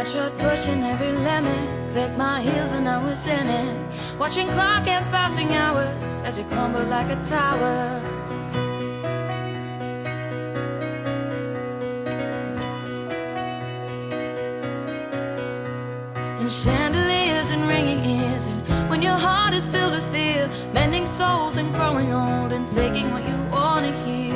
truck pushing every limit. Click my heels and I was in it. Watching clock hands passing hours as you crumble like a tower. And chandeliers and ringing ears. And when your heart is filled with fear, bending souls and growing old and taking what you wanna hear.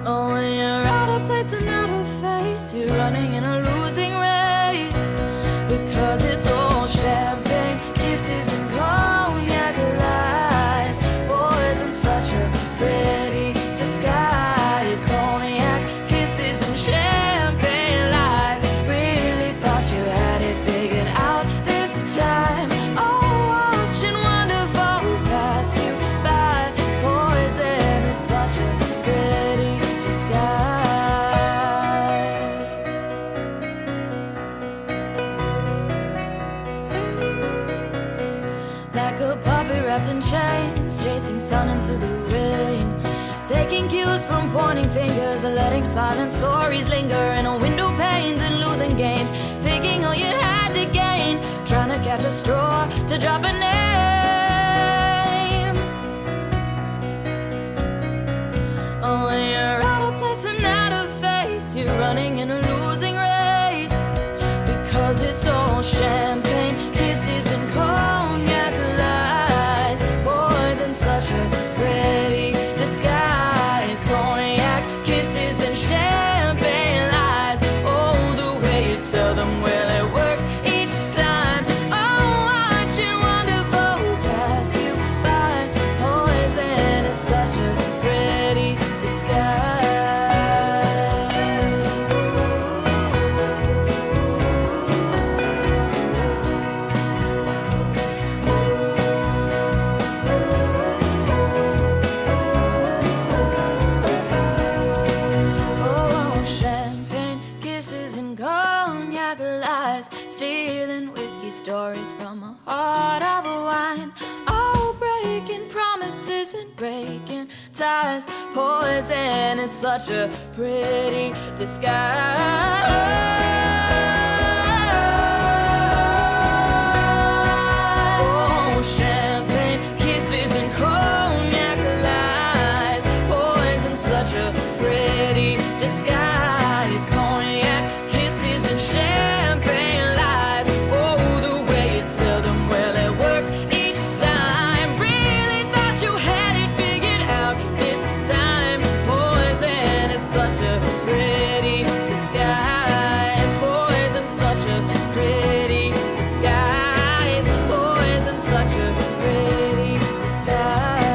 Oh, when you're out of place and out of face, you're running in a losing race. Because it's all champagne, kisses and cognac lies. Poison, such a pretty disguise. Cognac, kisses and champagne lies. Really thought you had it figured out this time. Oh, watching wonderful pass you by. Poison is such a pretty disguise. Like a puppy wrapped in chains, chasing sun into the rain. Taking cues from pointing fingers and letting silent stories linger in a window panes and losing games. Taking all you had to gain, trying to catch a straw to drop a name. Oh, when you're out of place and out of face, you're running in a losing race. Because it's all champagne, kisses and cognac lies. Poison, such a pretty disguise. Cognac, kisses and champagne lies. Oh, the way you tell them, well, it works each time. Oh, watching wonderful pass you by. Poison is such a pretty disguise. Oh, champagne, kisses and cognac lies. Stealing whiskey stories from a heart of a wine. Oh, breaking promises and breaking ties. Poison is such a pretty disguise. Oh, champagne, kisses and cognac lies. Poison, such a pretty disguise. Cognac, kisses and champagne lies. Oh, the way you tell them, well, it works each time. Really thought you had it figured out this time. Poison is such a pretty disguise. Poison, such a pretty disguise. Poison, such a pretty disguise.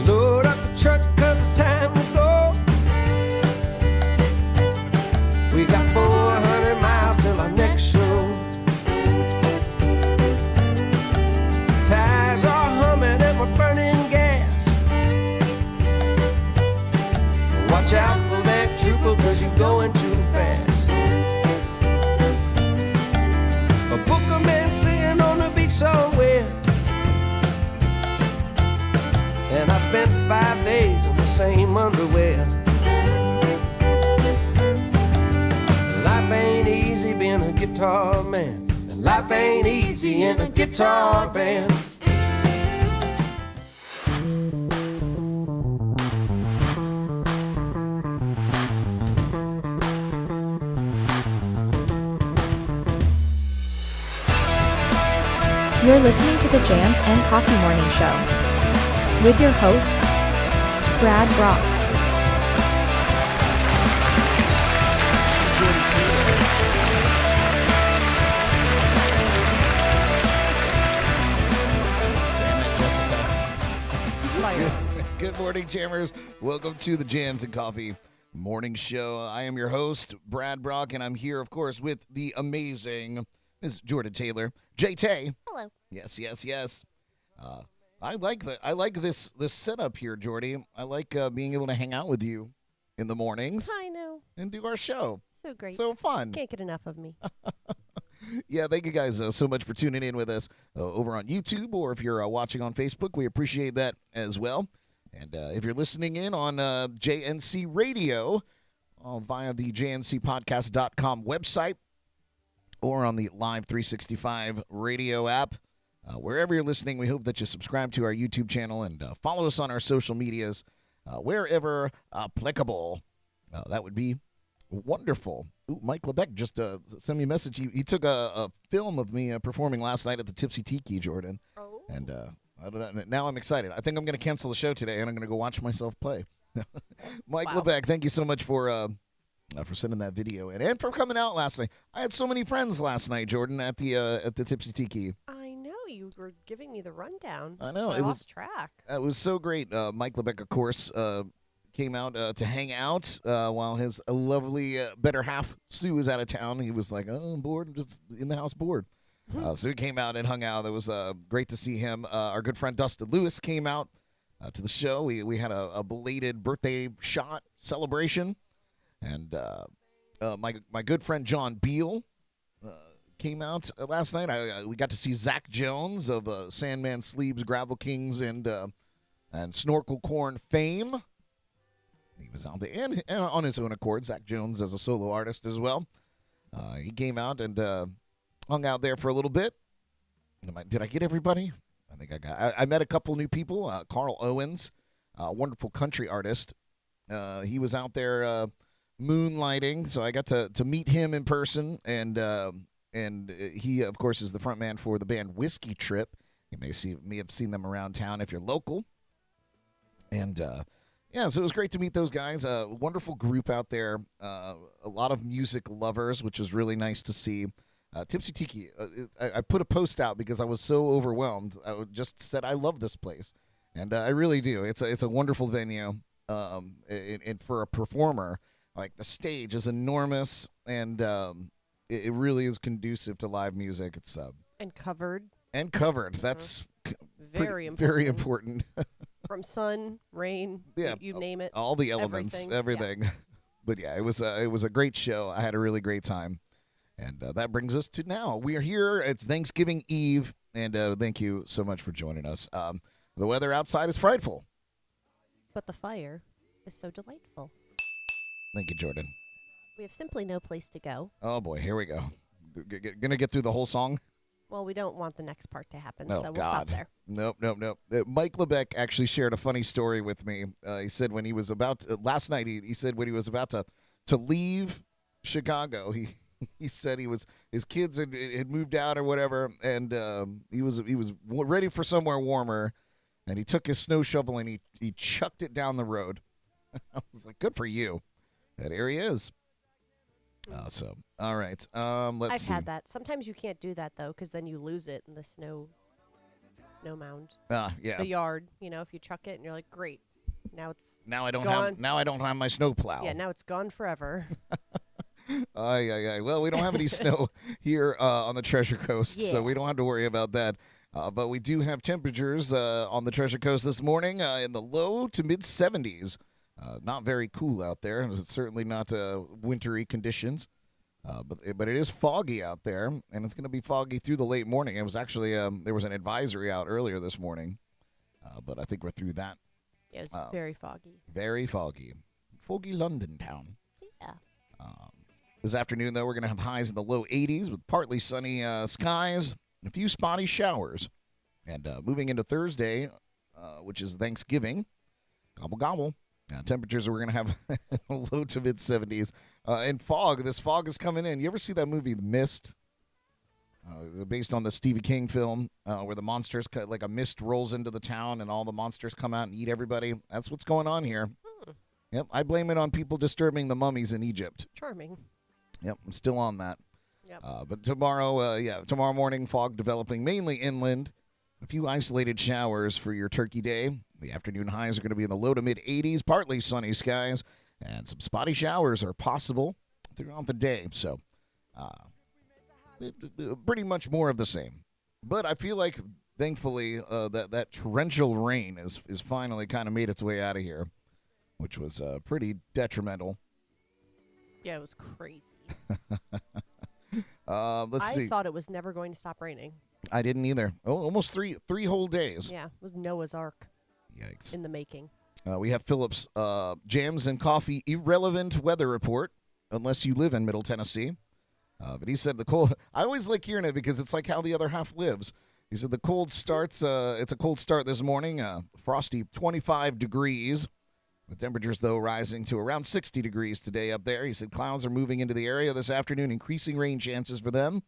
Load up the truck 'cause it's time to go. We got 400 miles till our next show. Tires are humming and we're burning gas. Watch out for that trooper 'cause you're going too fast. A booker man sitting on the beach somewhere. And I spent 5 days in the same underwear. Life ain't easy being a guitar man, and life ain't easy in a guitar band. You're listening to the Jams and Coffee Morning Show with your host, Brad Brock. Damn it, Jessica. morning, Jammers. Welcome to the Jams and Coffee Morning Show. I am your host, Brad Brock, and I'm here, of course, with the amazing Ms. Jordan Taylor. JT. Hello. Yes. I like this setup here, Jordy. I like being able to hang out with you in the mornings. I know. And do our show. So great. So fun. Can't get enough of me. Yeah, thank you guys so much for tuning in with us over on YouTube, or if you're watching on Facebook, we appreciate that as well. And if you're listening in on JNC Radio via the jncpodcast.com website or on the Live365 Radio App, wherever you're listening, we hope that you subscribe to our YouTube channel and follow us on our social medias wherever applicable. That would be wonderful. Ooh, Mike Lebeck just sent me a message. He took a film of me performing last night at the Tipsy Tiki, Jordan. Oh. And now I'm excited. I think I'm going to cancel the show today, and I'm going to go watch myself play. Mike Lebeck, thank you so much for sending that video in and for coming out last night. I had so many friends last night, Jordan, at the Tipsy Tiki. I know. You were giving me the rundown. I know. I lost track. It was so great. Mike Lebeck, of course, came out to hang out while his lovely better half, Sue, was out of town. He was like, oh, I'm bored. I'm just in the house bored. So he came out and hung out. It was great to see him. Our good friend Dustin Lewis came out to the show. We had a belated birthday shot celebration. And my good friend John Beal came out last night. We got to see Zach Jones of Sandman Sleeves, Gravel Kings, and Snorkel Corn fame. He was out there, and on his own accord, Zach Jones as a solo artist as well. He came out and hung out there for a little bit. Did I get everybody? I think I got. I met a couple new people. Carl Owens, a wonderful country artist. He was out there moonlighting, so I got to meet him in person. And he, of course, is the front man for the band Whiskey Trip. You may have seen them around town if you're local. And yeah, so it was great to meet those guys. A wonderful group out there. A lot of music lovers, which was really nice to see. Tipsy Tiki, I put a post out because I was so overwhelmed. I just said, I love this place. And I really do. It's a wonderful venue. And for a performer, like, the stage is enormous, and it really is conducive to live music. It's and covered. And covered. That's very important. Very important. From sun, rain, you name it. All the elements, everything. Yeah. But yeah, it was a great show. I had a really great time. And that brings us to now. We are here. It's Thanksgiving Eve, and thank you so much for joining us. The weather outside is frightful. But the fire is so delightful. Thank you, Jordan. We have simply no place to go. Oh, boy, here we go. Gonna get through the whole song? Well, we don't want the next part to happen, so we'll stop there. Nope. Mike Lebeck actually shared a funny story with me. He said when he was about last night, he said when he was about to leave Chicago, he said his kids had moved out or whatever, and he was ready for somewhere warmer, and he took his snow shovel and he chucked it down the road. I was like, good for you. That area is. So, all right. Let's see. I've had that. Sometimes you can't do that, though, because then you lose it in the snow mound. Yeah. The yard, if you chuck it and you're like, great. Now I don't gone. have my snow plow. Yeah, now it's gone forever. Well, we don't have any snow here on the Treasure Coast, so we don't have to worry about that. But we do have temperatures on the Treasure Coast this morning in the low to mid 70s. Not very cool out there. It's certainly not wintry conditions. But it is foggy out there, and it's going to be foggy through the late morning. It was actually there was an advisory out earlier this morning, but I think we're through that. Yeah, it was very foggy. Very foggy. Foggy London town. Yeah. This afternoon, though, we're going to have highs in the low 80s with partly sunny skies and a few spotty showers. And moving into Thursday, which is Thanksgiving, gobble gobble. Temperatures we're going to have low to mid 70s. And fog. This fog is coming in. You ever see that movie, The Mist? Based on the Stephen King film where the monsters, like a mist rolls into the town and all the monsters come out and eat everybody. That's what's going on here. Yep, I blame it on people disturbing the mummies in Egypt. Charming. Yep, I'm still on that. Yep. But tomorrow morning, fog developing mainly inland. A few isolated showers for your turkey day. The afternoon highs are going to be in the low to mid-80s, partly sunny skies, and some spotty showers are possible throughout the day. So pretty much more of the same. But I feel like, thankfully, that torrential rain is finally kind of made its way out of here, which was pretty detrimental. Yeah, it was crazy. Let's see. I thought it was never going to stop raining. I didn't either. Oh, almost three whole days. Yeah, it was Noah's Ark. Yikes. In the making. We have Phillips' Jams and Coffee irrelevant weather report, unless you live in Middle Tennessee. But he said the cold. I always like hearing it because it's like how the other half lives. He said the cold starts. It's a cold start this morning. Frosty 25 degrees. With temperatures, though, rising to around 60 degrees today up there. He said clouds are moving into the area this afternoon, increasing rain chances for them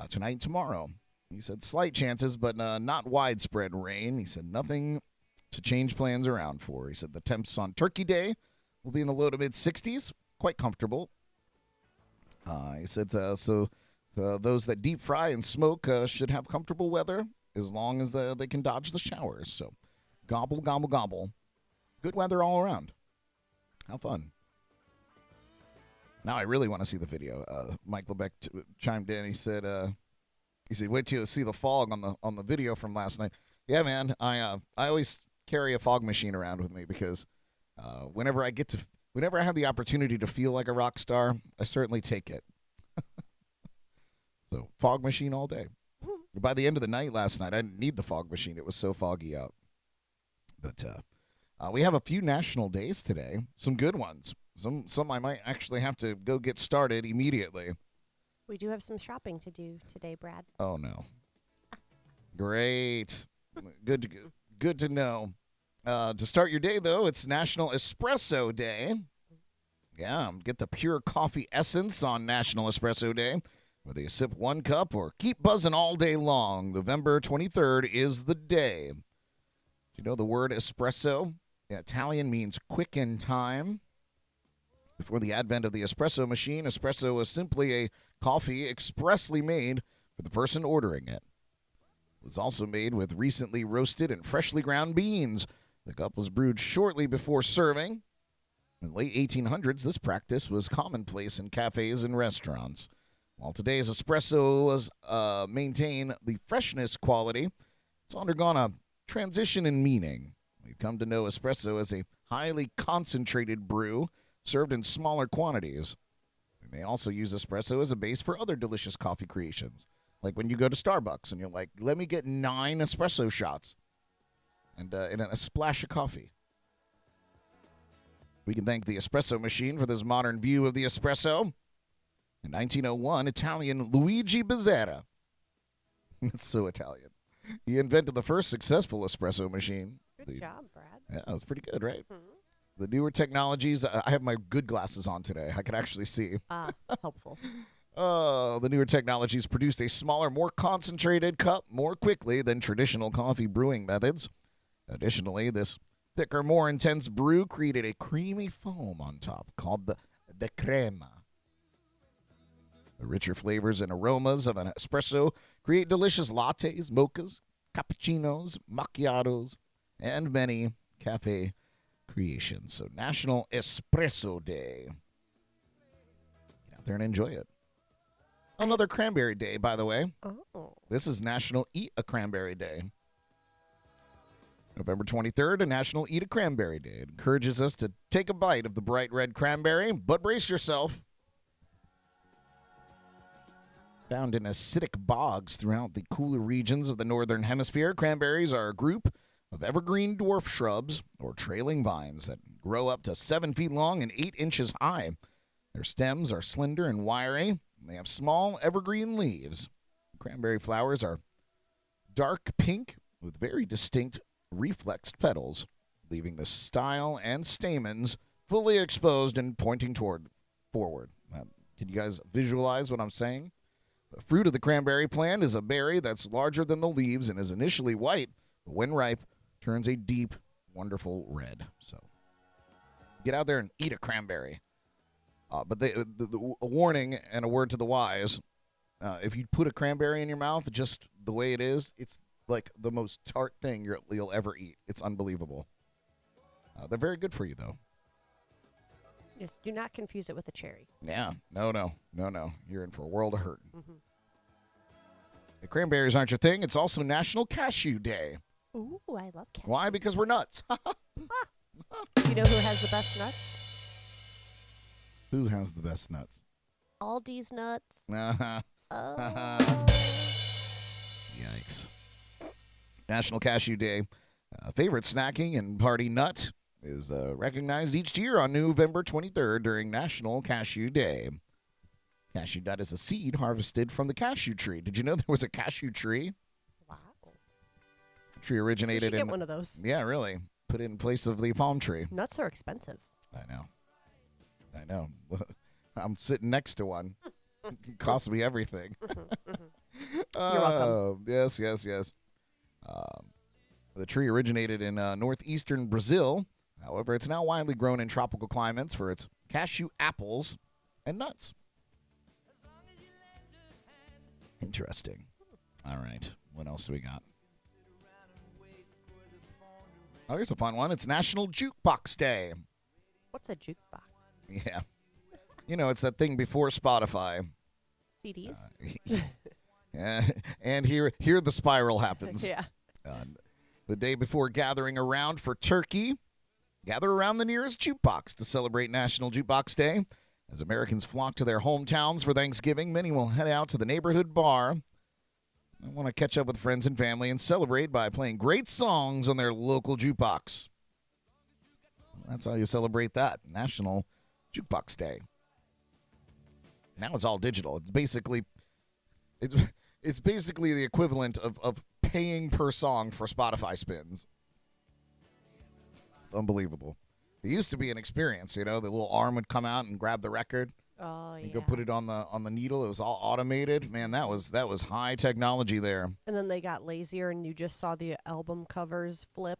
tonight and tomorrow. He said slight chances, but not widespread rain. He said nothing to change plans around for. He said the temps on Turkey Day will be in the low to mid-60s, quite comfortable. He said those that deep fry and smoke should have comfortable weather as long as they can dodge the showers. So gobble, gobble, gobble. Good weather all around. How fun. Now I really want to see the video. Mike Lebeck chimed in. He said, wait till you see the fog on the video from last night. Yeah, man. I always carry a fog machine around with me because whenever I have the opportunity to feel like a rock star, I certainly take it. So fog machine all day. By the end of the night last night, I didn't need the fog machine. It was so foggy out. But we have a few national days today. Some good ones. Some I might actually have to go get started immediately. We do have some shopping to do today, Brad. Oh, no. Great. Good to know. To start your day, though, it's National Espresso Day. Yeah, get the pure coffee essence on National Espresso Day. Whether you sip one cup or keep buzzing all day long, November 23rd is the day. Do you know the word espresso? In Italian means quick in time. Before the advent of the espresso machine, espresso was simply a coffee expressly made for the person ordering it. It was also made with recently roasted and freshly ground beans. The cup was brewed shortly before serving. In the late 1800s, this practice was commonplace in cafes and restaurants. While today's espresso was maintain the freshness quality, it's undergone a transition in meaning. We've come to know espresso as a highly concentrated brew served in smaller quantities. We may also use espresso as a base for other delicious coffee creations, like when you go to Starbucks and you're like, let me get 9 espresso shots and a splash of coffee. We can thank the espresso machine for this modern view of the espresso. In 1901, Italian Luigi Bezzera, it's so Italian, he invented the first successful espresso machine. Good job, Brad. Yeah, that was pretty good, right? Mm-hmm. The newer technologies, I have my good glasses on today. I can actually see. Helpful. The newer technologies produced a smaller, more concentrated cup more quickly than traditional coffee brewing methods. Additionally, this thicker, more intense brew created a creamy foam on top called the crema. The richer flavors and aromas of an espresso create delicious lattes, mochas, cappuccinos, macchiatos, and many cafe creations. So National Espresso Day. Get out there and enjoy it. Another cranberry day, by the way. Oh. This is National Eat a Cranberry Day. November 23rd, a National Eat a Cranberry Day. It encourages us to take a bite of the bright red cranberry, but brace yourself. Found in acidic bogs throughout the cooler regions of the northern hemisphere, cranberries are a group of evergreen dwarf shrubs or trailing vines that grow up to 7 feet long and 8 inches high. Their stems are slender and wiry, and they have small evergreen leaves. Cranberry flowers are dark pink with very distinct reflexed petals, leaving the style and stamens fully exposed and pointing forward. Can you guys visualize what I'm saying? The fruit of the cranberry plant is a berry that's larger than the leaves and is initially white, but when ripe, turns a deep, wonderful red. So get out there and eat a cranberry. But a warning and a word to the wise, if you put a cranberry in your mouth just the way it is, it's like the most tart thing you'll ever eat. It's unbelievable. They're very good for you, though. Just do not confuse it with a cherry. Yeah. No. You're in for a world of hurting. The cranberries aren't your thing. It's also National Cashew Day. Ooh, I love cashew. Why? Because we're nuts. You know who has the best nuts? Who has the best nuts? Aldi's nuts. Uh-huh. Oh. Yikes. National Cashew Day. Favorite snacking and party nut is recognized each year on November 23rd during National Cashew Day. Cashew nut is a seed harvested from the cashew tree. Did you know there was a cashew tree? Wow. The tree originated You should in get one of those. Yeah, really. Put it in place of the palm tree. Nuts are expensive. I know. I'm sitting next to one. It costs me everything. You're welcome. Yes. The tree originated in northeastern Brazil. However, it's now widely grown in tropical climates for its cashew apples and nuts. Interesting. All right. What else do we got? Oh, here's a fun one. It's National Jukebox Day. What's a jukebox? Yeah. It's that thing before Spotify. CDs? Yeah. And here the spiral happens. Yeah. The day before gathering around for turkey, gather around the nearest jukebox to celebrate National Jukebox Day. As Americans flock to their hometowns for Thanksgiving, many will head out to the neighborhood bar. I want to catch up with friends and family and celebrate by playing great songs on their local jukebox. That's how you celebrate that, National Jukebox Day. Now it's all digital. It's basically the equivalent of paying per song for Spotify spins. It's unbelievable. It used to be an experience, the little arm would come out and grab the record. Oh, yeah. You go put it on the needle. It was all automated. Man, that was high technology there. And then they got lazier, and you just saw the album covers flip,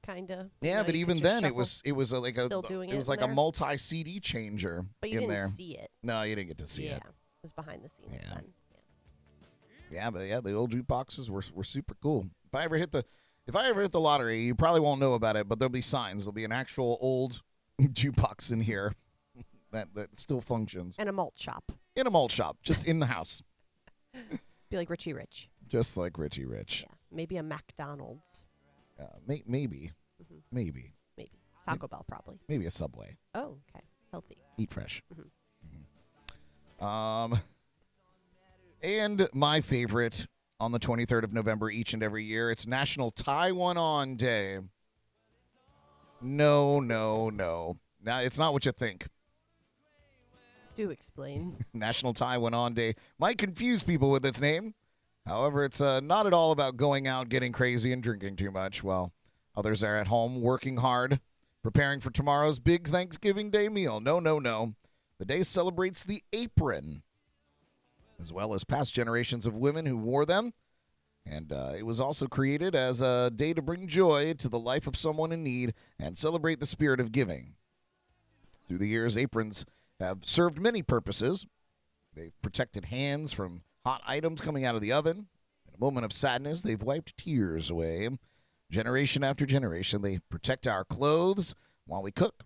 kind of. Yeah, but even then it was like a there? multi-CD changer But you in didn't there. see it. No, you didn't get to see Yeah, it. it was behind the scenes Yeah. then. Yeah, but the old jukeboxes were super cool. If I ever hit the lottery, you probably won't know about it, but there'll be signs. There'll be an actual old jukebox in here that still functions. And a malt shop. In a malt shop, just in the house. Be like Richie Rich. Just like Richie Rich. Yeah, maybe a McDonald's. Maybe. Maybe. Taco Bell, probably. Maybe a Subway. Oh, okay. Healthy. Eat fresh. And my favorite on the 23rd of November each and every year, it's National Tie One On Day. No. Now, it's not what you think. Do explain. National Tie One On Day might confuse people with its name. However, it's not at all about going out, getting crazy, and drinking too much, while others are at home working hard, preparing for tomorrow's big Thanksgiving Day meal. No. The day celebrates the apron, as well as past generations of women who wore them. And it was also created as a day to bring joy to the life of someone in need and celebrate the spirit of giving. Through the years, aprons have served many purposes. They've protected hands from hot items coming out of the oven. In a moment of sadness, they've wiped tears away. Generation after generation, they protect our clothes while we cook.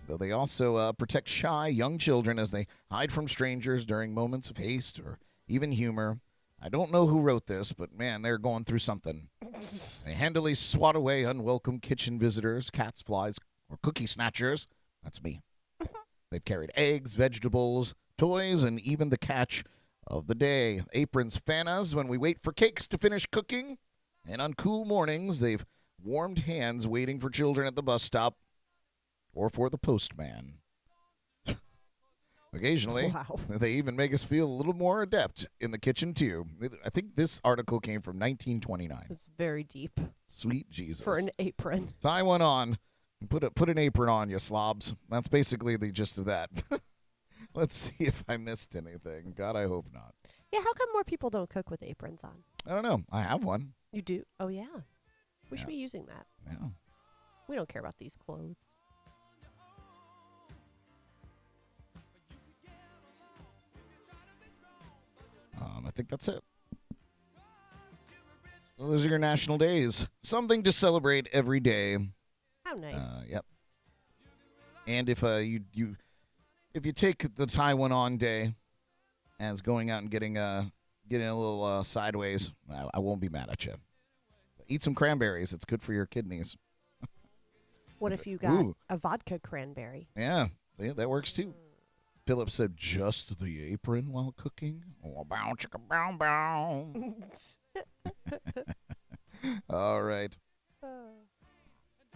Though they also protect shy young children as they hide from strangers during moments of haste or even humor. I don't know who wrote this, but man, they're going through something. They handily swat away unwelcome kitchen visitors, cats, flies, or cookie snatchers. That's me. They've carried eggs, vegetables, toys, and even the catch of the day. Aprons fan us when we wait for cakes to finish cooking. And on cool mornings, they've warmed hands waiting for children at the bus stop or for the postman. Occasionally, Wow. They even make us feel a little more adept in the kitchen, too. I think this article came from 1929. It's very deep Sweet Jesus. for an apron. Tie one on. Put an apron on, you slobs. That's basically the gist of that. Let's see if I missed anything. God, I hope not. Yeah, how come more people don't cook with aprons on? I don't know. I have one. You do? Oh, yeah. We should Yeah. be using that. Yeah. We don't care about these clothes. I think that's it. those are your national days. Something to celebrate every day. How nice. Yep. And if you take the Taiwan Day as going out and getting a little sideways, I won't be mad at you. Eat some cranberries. It's good for your kidneys. What if you got a vodka cranberry? Yeah, that works too. Philip said, just the apron while cooking. Oh, bow, chicka, bow, bow. All right.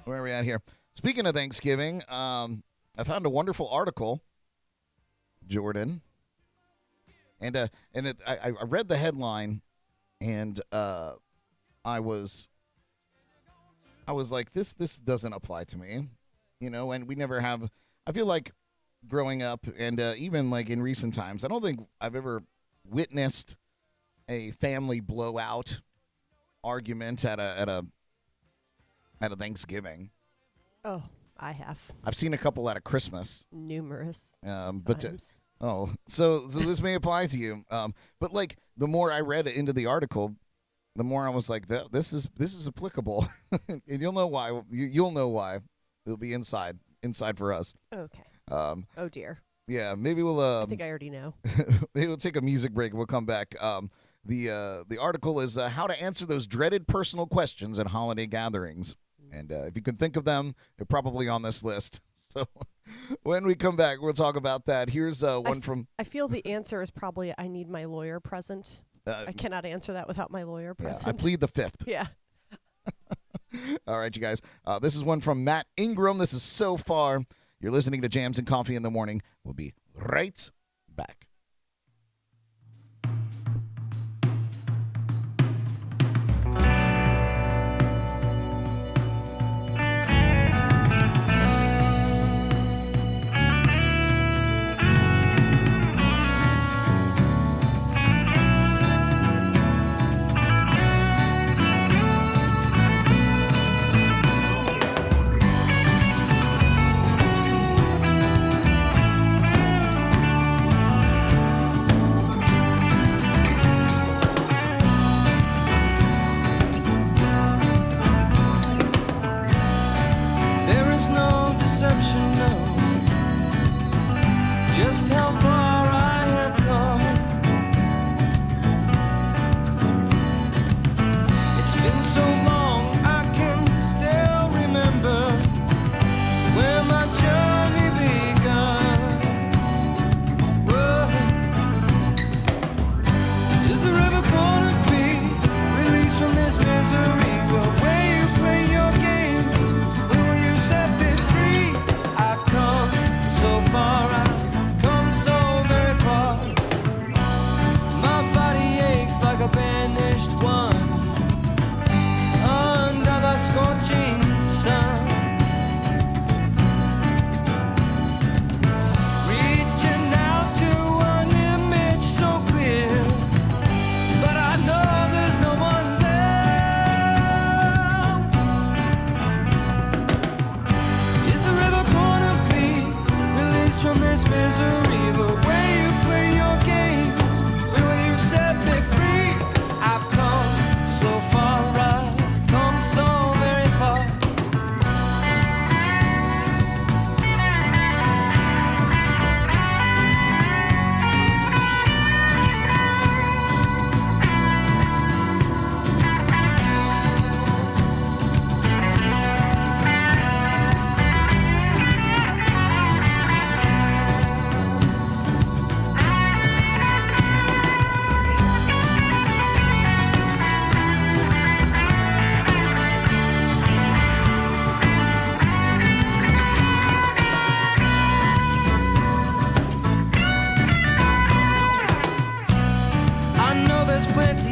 Where are we at here? Speaking of Thanksgiving, I found a wonderful article, Jordan. And I read the headline, and I was like, this doesn't apply to me, and we never have. I feel like growing up, and even like in recent times, I don't think I've ever witnessed a family blowout argument at a Thanksgiving. Oh, I have. I've seen a couple at a Christmas. Numerous times. So this may apply to you. But like the more I read into the article, the more I was like, this is applicable, and you'll know why. You'll know why. It'll be inside for us. Okay. Oh dear. Yeah, maybe we'll. I think I already know. Maybe we'll take a music break. We'll come back. The article is how to answer those dreaded personal questions at holiday gatherings, and if you can think of them, they're probably on this list. So when we come back, we'll talk about that. Here's one from. I feel the answer is probably I need my lawyer present. I cannot answer that without my lawyer present. Yeah, I plead the fifth. Yeah. All right, you guys. This is one from Matt Ingram. This is So Far. You're listening to Jams and Coffee in the Morning. We'll be right back. Just how far I have come. It's been so long I can still remember where my journey began. Whoa. Is there ever gonna be release from this misery? Well, where you play your games, where will you set me free? I've come so far out. Like a banished one under the scorching sun, reaching out to an image so clear, but I know there's no one there. Is there ever gonna be release from this misery? The way you play your games, where will you set me free? I've come so far, I've come so very far.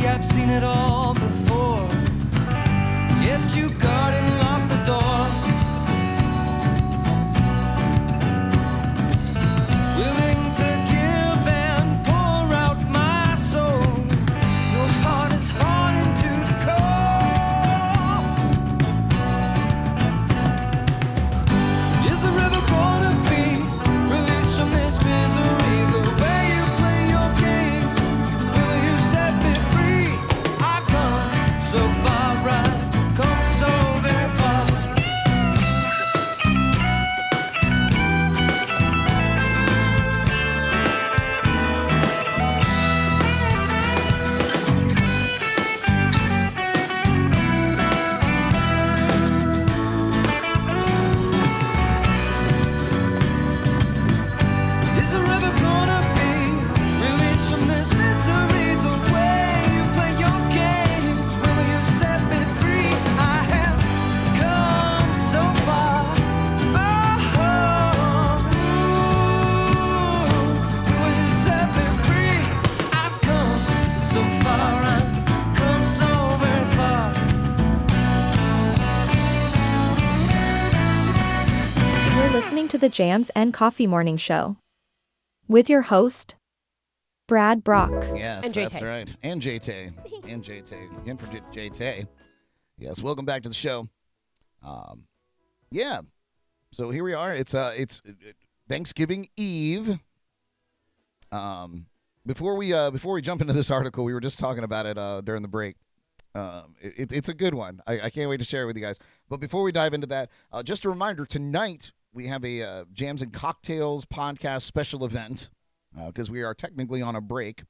I've seen it all before, yet you guard and lock the door. Willing to give and pour out my soul. Your heart is hardened to the core. Is there ever gonna be release from this misery? The way you play your games, where will you set me free? I've come the Jams and Coffee Morning Show with your host, Brad Brock. Yes, And that's JT. right. And JT. And JT. Again for JT. Yes, welcome back to the show. Yeah. So here we are. It's Thanksgiving Eve. Before we jump into this article, we were just talking about it during the break. It's a good one. I can't wait to share it with you guys. But before we dive into that, just a reminder, tonight we have a Jams and Cocktails podcast special event because we are technically on a break.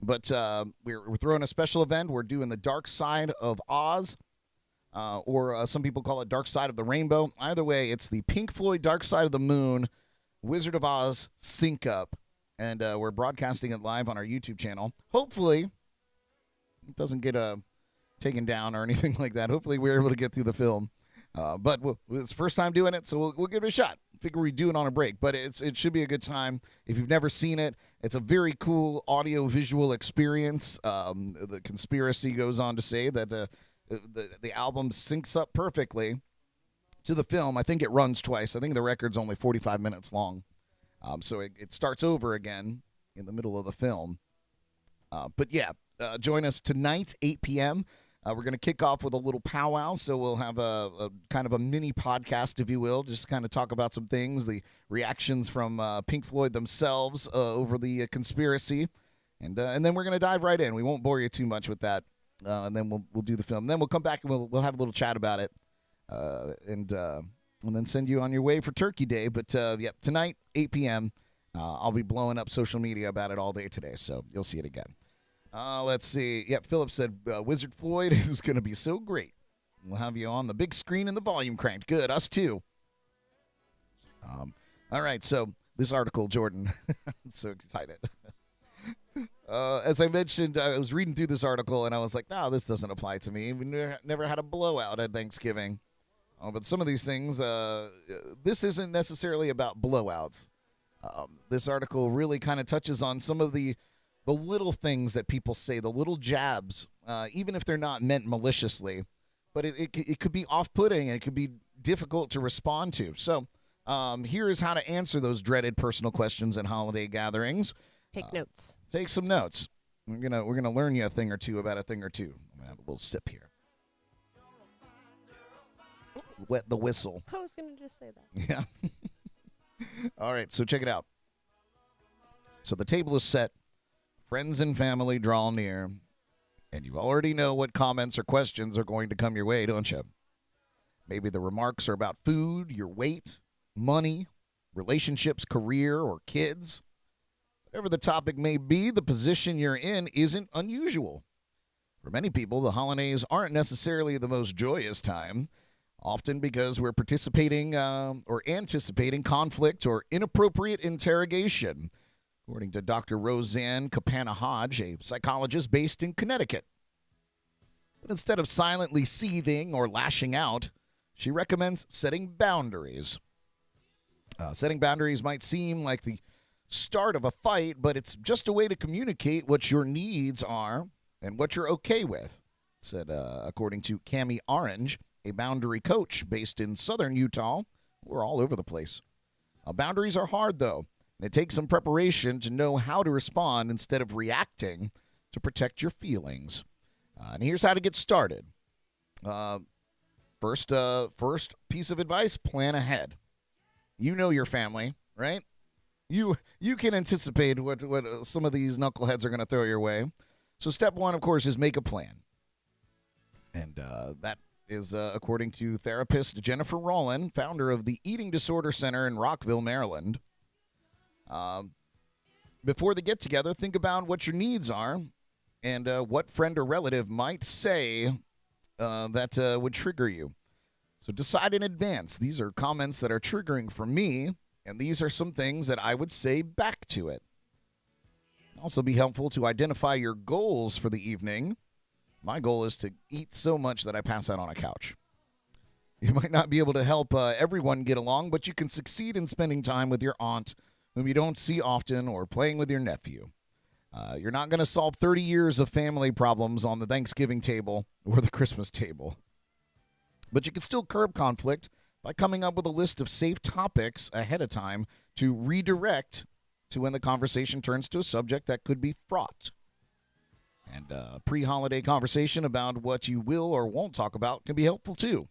But we're throwing a special event. We're doing the Dark Side of Oz, or some people call it Dark Side of the Rainbow. Either way, it's the Pink Floyd Dark Side of the Moon Wizard of Oz sync up. And we're broadcasting it live on our YouTube channel. Hopefully, it doesn't get taken down or anything like that. Hopefully, we're able to get through the film. But it's the first time doing it, so we'll give it a shot. Figure we do it on a break. But it should be a good time. If you've never seen it, it's a very cool audio-visual experience. The conspiracy goes on to say that the album syncs up perfectly to the film. I think it runs twice. I think the record's only 45 minutes long. So it starts over again in the middle of the film. But yeah, join us tonight, 8 p.m. We're going to kick off with a little powwow, so we'll have a kind of a mini podcast, if you will, just kind of talk about some things, the reactions from Pink Floyd themselves over the conspiracy, and then we're going to dive right in. We won't bore you too much with that, and then we'll do the film. And then we'll come back and we'll have a little chat about it, and then send you on your way for Turkey Day. But, yeah, tonight, 8 p.m., I'll be blowing up social media about it all day today, so you'll see it again. Let's see. Yep, Philip said Wizard Floyd is going to be so great. We'll have you on the big screen and the volume cranked. Good, us too. All right, so this article, Jordan, I'm so excited. As I mentioned, I was reading through this article, and I was like, no, this doesn't apply to me. We never had a blowout at Thanksgiving. But some of these things, this isn't necessarily about blowouts. This article really kind of touches on some of the little things that people say, the little jabs, even if they're not meant maliciously. But it could be off-putting, and it could be difficult to respond to. So here is how to answer those dreaded personal questions at holiday gatherings. Take notes. Take some notes. We're gonna learn you a thing or two about a thing or two. I'm gonna have a little sip here. Wet the whistle. I was going to just say that. Yeah. All right, so check it out. So the table is set. Friends and family draw near. And you already know what comments or questions are going to come your way, don't you? Maybe the remarks are about food, your weight, money, relationships, career, or kids. Whatever the topic may be, the position you're in isn't unusual. For many people, the holidays aren't necessarily the most joyous time, often because we're participating or anticipating conflict or inappropriate interrogation, according to Dr. Roseanne Capana-Hodge, a psychologist based in Connecticut. But instead of silently seething or lashing out, she recommends setting boundaries. Setting boundaries might seem like the start of a fight, but it's just a way to communicate what your needs are and what you're okay with, said according to Cammie Orange, a boundary coach based in southern Utah. We're all over the place. Boundaries are hard, though, and it takes some preparation to know how to respond instead of reacting to protect your feelings. And here's how to get started. First piece of advice, plan ahead. You know your family, right? You can anticipate what some of these knuckleheads are going to throw your way. So step one, of course, is make a plan. And that is according to therapist Jennifer Rowland, founder of the Eating Disorder Center in Rockville, Maryland. Before the get-together, think about what your needs are and what friend or relative might say that would trigger you. So decide in advance. These are comments that are triggering for me, and these are some things that I would say back to it. Also be helpful to identify your goals for the evening. My goal is to eat so much that I pass out on a couch. You might not be able to help everyone get along, but you can succeed in spending time with your aunt, whom you don't see often, or playing with your nephew. You're not going to solve 30 years of family problems on the Thanksgiving table or the Christmas table. But you can still curb conflict by coming up with a list of safe topics ahead of time to redirect to when the conversation turns to a subject that could be fraught. And pre-holiday conversation about what you will or won't talk about can be helpful too.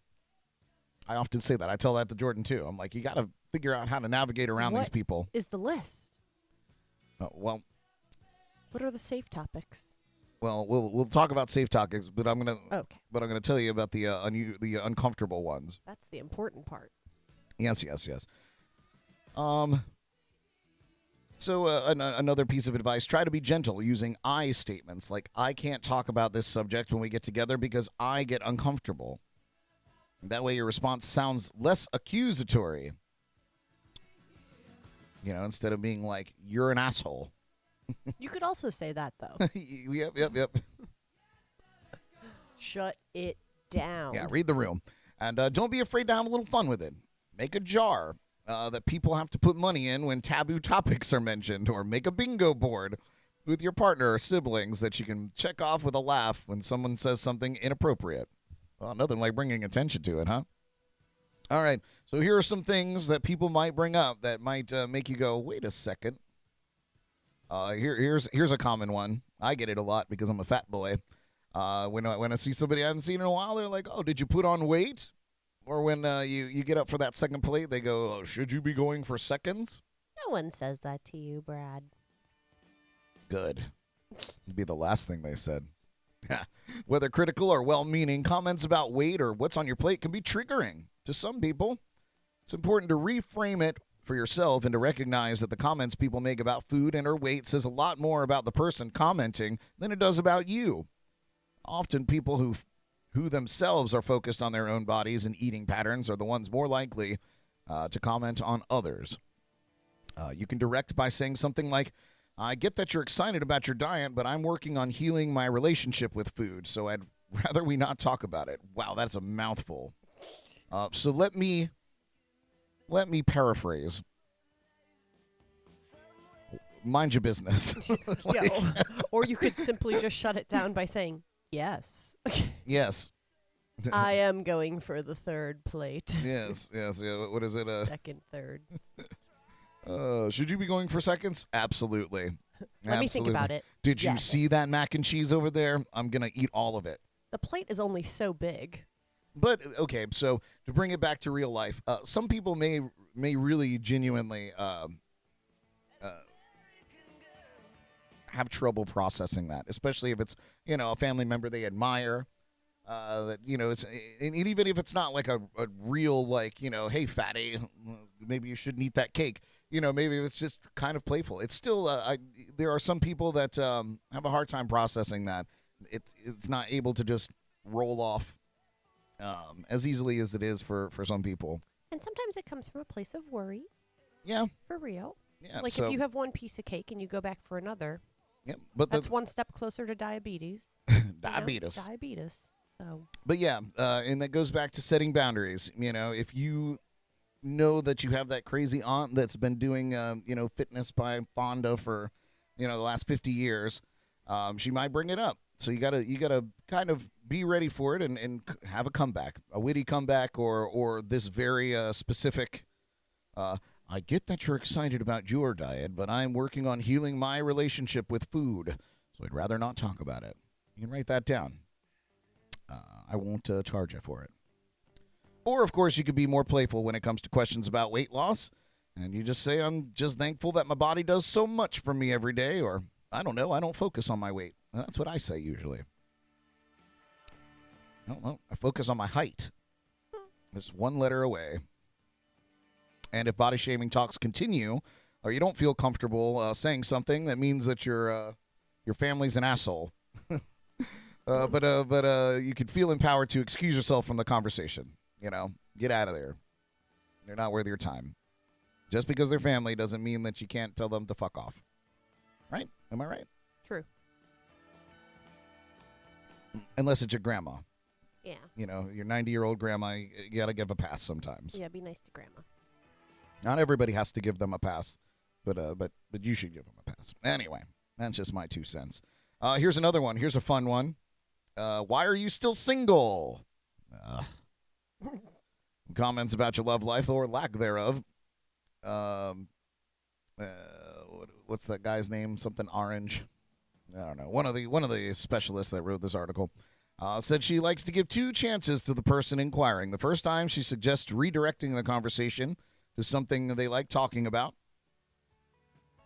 I often say that. I tell that to Jordan too. I'm like, you got to figure out how to navigate around these people. What is the list? Well, what are the safe topics? well, we'll talk about safe topics, but I'm gonna Okay. tell you about the uncomfortable ones. That's the important part. Yes. So another piece of advice, try to be gentle using I statements like, I can't talk about this subject when we get together because I get uncomfortable. That way your response sounds less accusatory. Instead of being like, you're an asshole. You could also say that, though. Yep. Shut it down. Yeah, read the room. And don't be afraid to have a little fun with it. Make a jar that people have to put money in when taboo topics are mentioned, or make a bingo board with your partner or siblings that you can check off with a laugh when someone says something inappropriate. Well, nothing like bringing attention to it, huh? All right, so here are some things that people might bring up that might make you go, wait a second. Here's a common one. I get it a lot because I'm a fat boy. When I see somebody I haven't seen in a while, they're like, oh, did you put on weight? Or when you get up for that second plate, they go, oh, should you be going for seconds? No one says that to you, Brad. Good. It'd be the last thing they said. Whether critical or well-meaning, comments about weight or what's on your plate can be triggering to some people. It's important to reframe it for yourself and to recognize that the comments people make about food and or weight says a lot more about the person commenting than it does about you. Often people who themselves are focused on their own bodies and eating patterns are the ones more likely to comment on others. You can direct by saying something like, I get that you're excited about your diet, but I'm working on healing my relationship with food, so I'd rather we not talk about it. Wow, that's a mouthful. So let me paraphrase. Mind your business. Or you could simply just shut it down by saying, yes. Yes. I am going for the third plate. Yes. Yeah. What is it? Second, third. Should you be going for seconds? Absolutely. Let me think about it. Did you see that mac and cheese over there? I'm going to eat all of it. The plate is only so big. But, okay, so to bring it back to real life, some people may really genuinely have trouble processing that, especially if it's, a family member they admire. That it's, and even if it's not like a real, like, hey, fatty, maybe you shouldn't eat that cake. Maybe it's just kind of playful. It's still, there are some people that have a hard time processing that. It's not able to just roll off as easily as it is for some people. And sometimes it comes from a place of worry. Yeah. For real. Yeah. Like if you have one piece of cake and you go back for another. Yep. But that's one step closer to diabetes. Diabetes. Diabetes. So. But yeah, and that goes back to setting boundaries. If you know that you have that crazy aunt that's been doing, fitness by Fonda for, the last 50 years, she might bring it up. So you gotta kind of be ready for it and have a comeback, a witty comeback, or this very specific. I get that you're excited about your diet, but I'm working on healing my relationship with food, so I'd rather not talk about it. You can write that down. I won't charge you for it. Or, of course, you could be more playful when it comes to questions about weight loss. And you just say, I'm just thankful that my body does so much for me every day. Or, I don't know, I don't focus on my weight. And that's what I say usually. I focus on my height. It's one letter away. And if body shaming talks continue, or you don't feel comfortable saying something, that means that your family's an asshole. But you could feel empowered to excuse yourself from the conversation. Get out of there. They're not worth your time. Just because they're family doesn't mean that you can't tell them to fuck off. Right? Am I right? True. Unless it's your grandma. Yeah. Your 90-year-old grandma, you got to give a pass sometimes. Yeah, be nice to grandma. Not everybody has to give them a pass, but you should give them a pass. Anyway, that's just my 2 cents. Here's another one. Here's a fun one. Why are you still single? comments about your love life or lack thereof. What's that guy's name? Something Orange. I don't know. One of the specialists that wrote this article said she likes to give 2 chances to the person inquiring. The first time, she suggests redirecting the conversation to something they like talking about.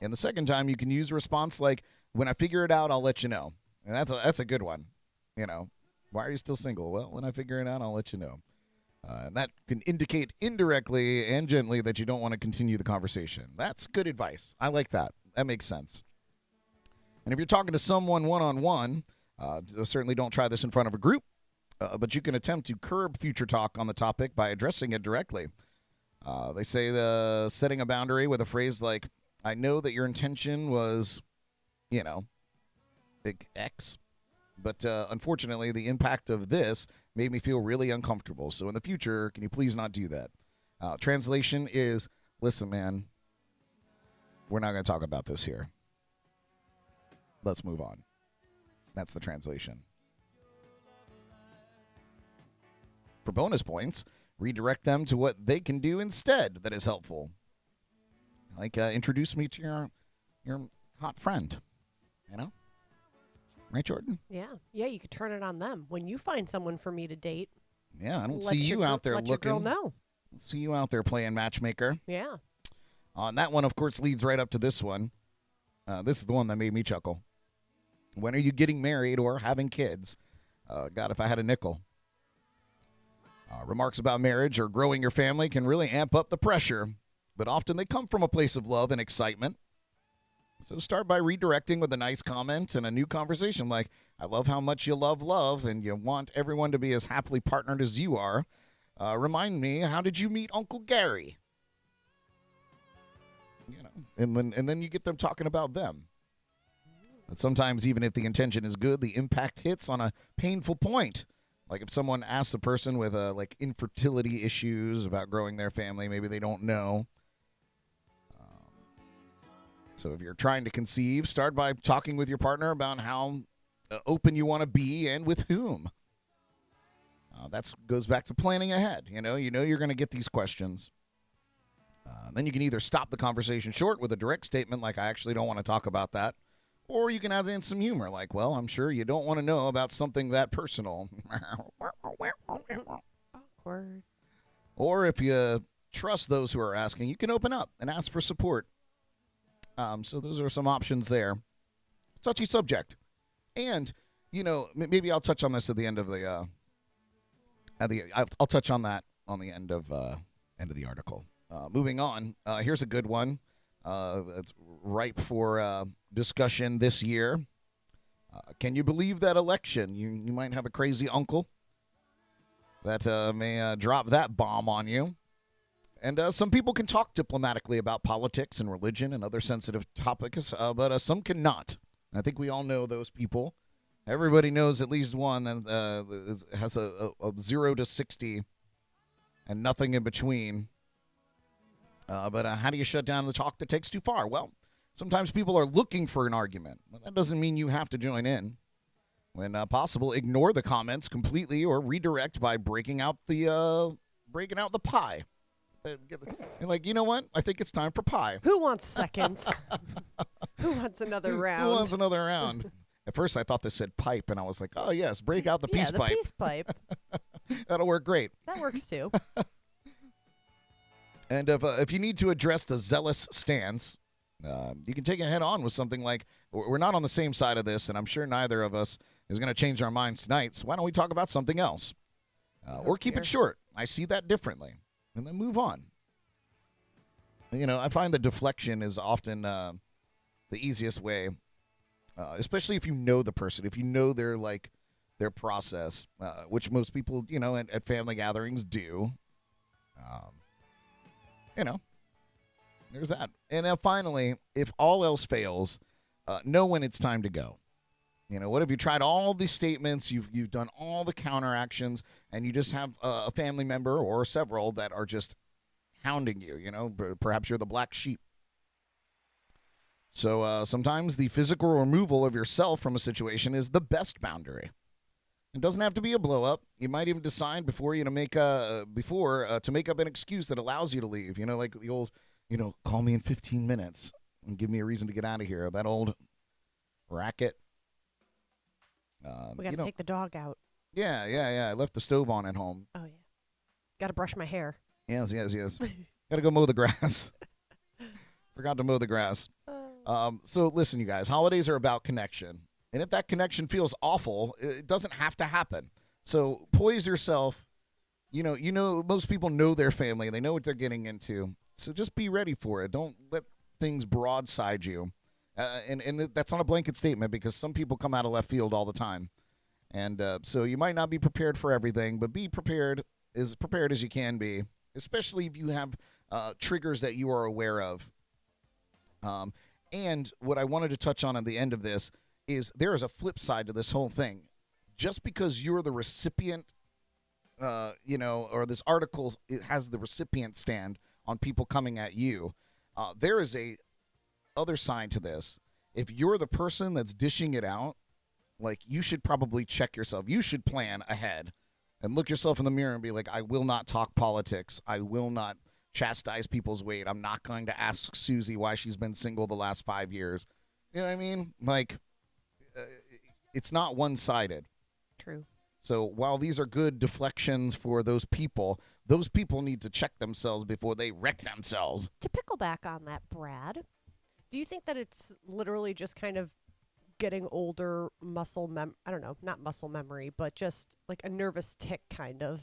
And the second time, you can use a response like, when I figure it out, I'll let you know. And that's a good one. You know, why are you still single? Well, when I figure it out, I'll let you know. And that can indicate indirectly and gently that you don't want to continue the conversation. That's good advice. I like that. That makes sense. And if you're talking to someone one-on-one, certainly don't try this in front of a group, but you can attempt to curb future talk on the topic by addressing it directly. They say setting a boundary with a phrase like, I know that your intention was, you know, X, but unfortunately the impact of this made me feel really uncomfortable. So in the future, can you please not do that? Translation is, listen, man, we're not going to talk about this here. Let's move on. That's the translation. For bonus points, redirect them to what they can do instead that is helpful. Like, introduce me to your hot friend, you know? Right, Jordan? Yeah, you could turn it on them. When you find someone for me to date, yeah, I don't see you out there let looking. your girl know. See you out there playing matchmaker. Yeah. And that one, of course, leads right up to this one. This is the one that made me chuckle. When are you getting married or having kids? God, if I had a nickel. Remarks about marriage or growing your family can really amp up the pressure, but often they come from a place of love and excitement. So start by redirecting with a nice comment and a new conversation like, I love how much you love, and you want everyone to be as happily partnered as you are. Remind me, how did you meet Uncle Gary? You know, and then you get them talking about them. But sometimes even if the intention is good, the impact hits on a painful point. Like if someone asks a person with like infertility issues about growing their family, maybe they don't know. So if you're trying to conceive, start by talking with your partner about how open you want to be and with whom. That goes back to planning ahead. You know you're going to get these questions. Then you can either stop the conversation short with a direct statement like, I actually don't want to talk about that. Or you can add in some humor like, well, I'm sure you don't want to know about something that personal. Awkward. Or if you trust those who are asking, you can open up and ask for support. So those are some options there. Touchy subject. And, you know, maybe I'll touch on this at the end of the I'll touch on that on the end of the article. Moving on, here's a good one. It's ripe for discussion this year. Can you believe that election? You might have a crazy uncle that may drop that bomb on you. And some people can talk diplomatically about politics and religion and other sensitive topics, but some cannot. I think we all know those people. Everybody knows at least one that has a 0 to 60 and nothing in between. But how do you shut down the talk that takes too far? Well, sometimes people are looking for an argument. Well, that doesn't mean you have to join in. When possible, ignore the comments completely or redirect by breaking out the pie. Like, you know what? I think it's time for pie. Who wants seconds? Who wants another round? Who wants another round? At first, I thought this said pipe, and I was like, oh, yes, break out the peace pipe. Yeah, the peace pipe. That'll work great. That works, too. And if you need to address the zealous stance, you can take it head on with something like, we're not on the same side of this, and I'm sure neither of us is going to change our minds tonight, so why don't we talk about something else? Or keep it short. I see that differently. And then move on. You know, I find that deflection is often the easiest way, especially if you know the person, if you know their process, which most people, you know, at family gatherings do. You know, there's that. And then finally, if all else fails, know when it's time to go. You know, what if you tried all these statements, you've done all the counteractions, and you just have a family member or several that are just hounding you, you know, perhaps you're the black sheep. So sometimes the physical removal of yourself from a situation is the best boundary. It doesn't have to be a blow up. You might even decide before to make up an excuse that allows you to leave. Like the old, call me in 15 minutes and give me a reason to get out of here. That old racket. We got to take the dog out. Yeah. I left the stove on at home. Oh, yeah. Got to brush my hair. Yes. Got to go mow the grass. Forgot to mow the grass. So listen, you guys, holidays are about connection. And if that connection feels awful, it doesn't have to happen. So poise yourself. Most people know their family. They know what they're getting into. So just be ready for it. Don't let things broadside you. And that's not a blanket statement because some people come out of left field all the time. And so you might not be prepared for everything, but be prepared as you can be, especially if you have triggers that you are aware of. And what I wanted to touch on at the end of this is there is a flip side to this whole thing. Just because you're the recipient, or this article it has the recipient stand on people coming at you, there is a other side to this. If you're the person that's dishing it out, like, you should probably check yourself. You should plan ahead and look yourself in the mirror and be like, I will not talk politics. I will not chastise people's weight. I'm not going to ask Susie why she's been single the last 5 years. You know what I mean? Like, it's not one-sided. True. So while these are good deflections for those people need to check themselves before they wreck themselves. To pickle back on that, Brad, do you think that it's literally just kind of getting older I don't know, not muscle memory, but just like a nervous tick kind of?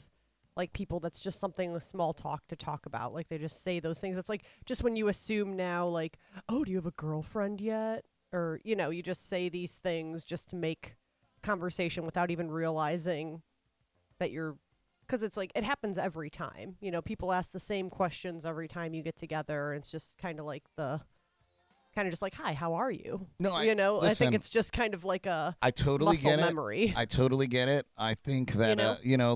Like people that's just something with small talk to talk about. Like they just say those things. It's like just when you assume now, like, oh, do you have a girlfriend yet? Or, you just say these things just to make conversation without even realizing that because it's like, it happens every time. People ask the same questions every time you get together. And it's just kind of like just like, hi, how are you? No, listen, I think it's just kind of like I totally muscle get memory. I totally get it. I think that,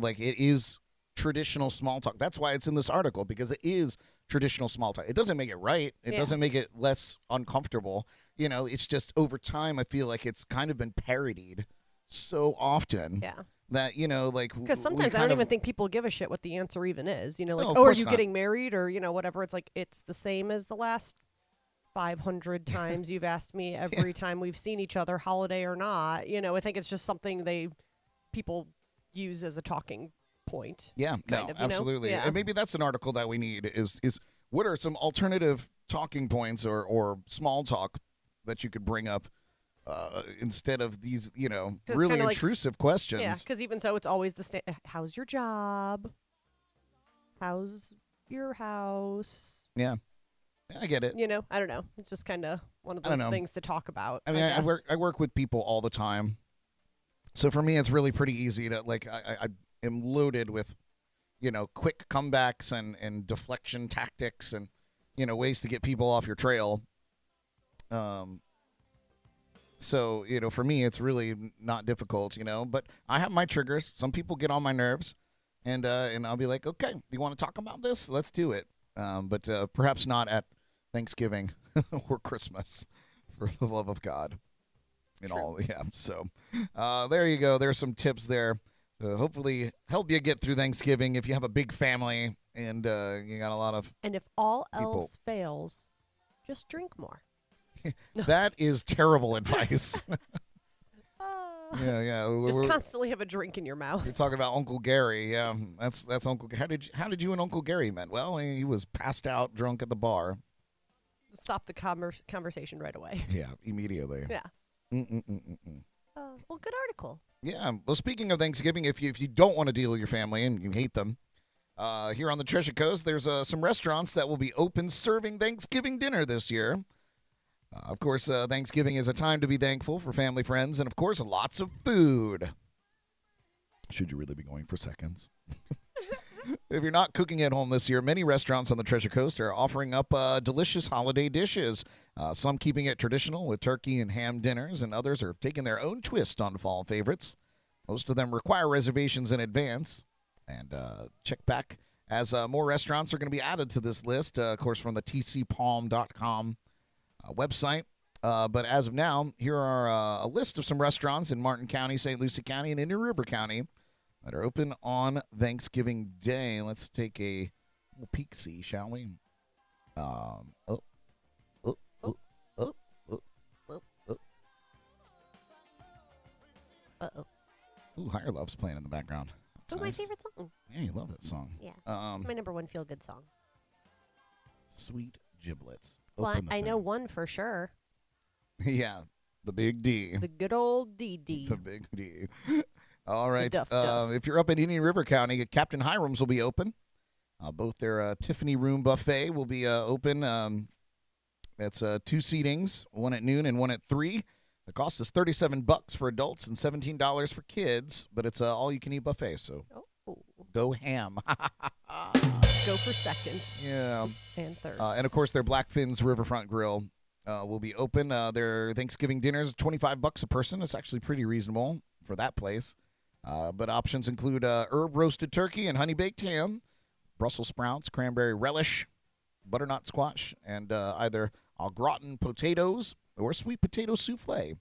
like it is traditional small talk. That's why it's in this article, because it is traditional small talk. It doesn't make it right. It doesn't make it less uncomfortable. It's just over time, I feel like it's kind of been parodied so often. Yeah. That, like... Because sometimes I don't even think people give a shit what the answer even is. Like, no, are you getting married? Or, whatever. It's like, it's the same as the last 500 times you've asked me every time we've seen each other, holiday or not. I think it's just something people use as a talking point. Yeah, absolutely. Yeah. And maybe that's an article that we need is what are some alternative talking points or small talk that you could bring up instead of these, really intrusive questions. Yeah, because even so, it's always how's your job? How's your house? Yeah, I get it. I don't know. It's just kind of one of those things to talk about. I mean, I work with people all the time. So for me, it's really pretty easy to, like, I am loaded with, quick comebacks and deflection tactics and, ways to get people off your trail. So, for me, it's really not difficult, but I have my triggers. Some people get on my nerves and I'll be like, okay, you want to talk about this? Let's do it. But perhaps not at Thanksgiving or Christmas, for the love of God. So there you go. There's some tips there to hopefully help you get through Thanksgiving if you have a big family and you got a lot of And if all else fails, just drink more. That is terrible advice. Yeah. Just constantly have a drink in your mouth. You're talking about Uncle Gary. Yeah, that's Uncle. How did you and Uncle Gary met? Well, he was passed out drunk at the bar. Stop the conversation right away. Yeah, immediately. Yeah. Well, good article. Yeah. Well, speaking of Thanksgiving, if you don't want to deal with your family and you hate them, here on the Treasure Coast, there's some restaurants that will be open serving Thanksgiving dinner this year. Of course, Thanksgiving is a time to be thankful for family, friends, and, of course, lots of food. Should you really be going for seconds? If you're not cooking at home this year, many restaurants on the Treasure Coast are offering up delicious holiday dishes. Some keeping it traditional with turkey and ham dinners, and others are taking their own twist on fall favorites. Most of them require reservations in advance. And check back as more restaurants are going to be added to this list, of course, from the tcpalm.com website. But as of now, here are a list of some restaurants in Martin County, St. Lucie County, and Indian River County that are open on Thanksgiving Day. Let's take a little peek-see, shall we? Uh-oh. Ooh, Higher Love's playing in the background. That's Oh, nice. my favorite song. Yeah, you love that song. Yeah. It's my number one feel-good song. Sweet Giblets. Well, Open the I know thing. one for sure. Yeah, the Big D. The good old DD. The Big D. All right. Duff. If you're up in Indian River County, Captain Hiram's will be open. Both their Tiffany Room Buffet will be open. That's 2 seatings, one at noon and one at 3. The cost is $37 for adults and $17 for kids, but it's all-you-can-eat buffet, so go ham. Go for seconds. Yeah. And thirds. And, of course, their Blackfin's Riverfront Grill will be open. Their Thanksgiving dinner is $25 a person. It's actually pretty reasonable for that place. But options include herb roasted turkey and honey baked ham, Brussels sprouts, cranberry relish, butternut squash, and either au gratin potatoes or sweet potato souffle.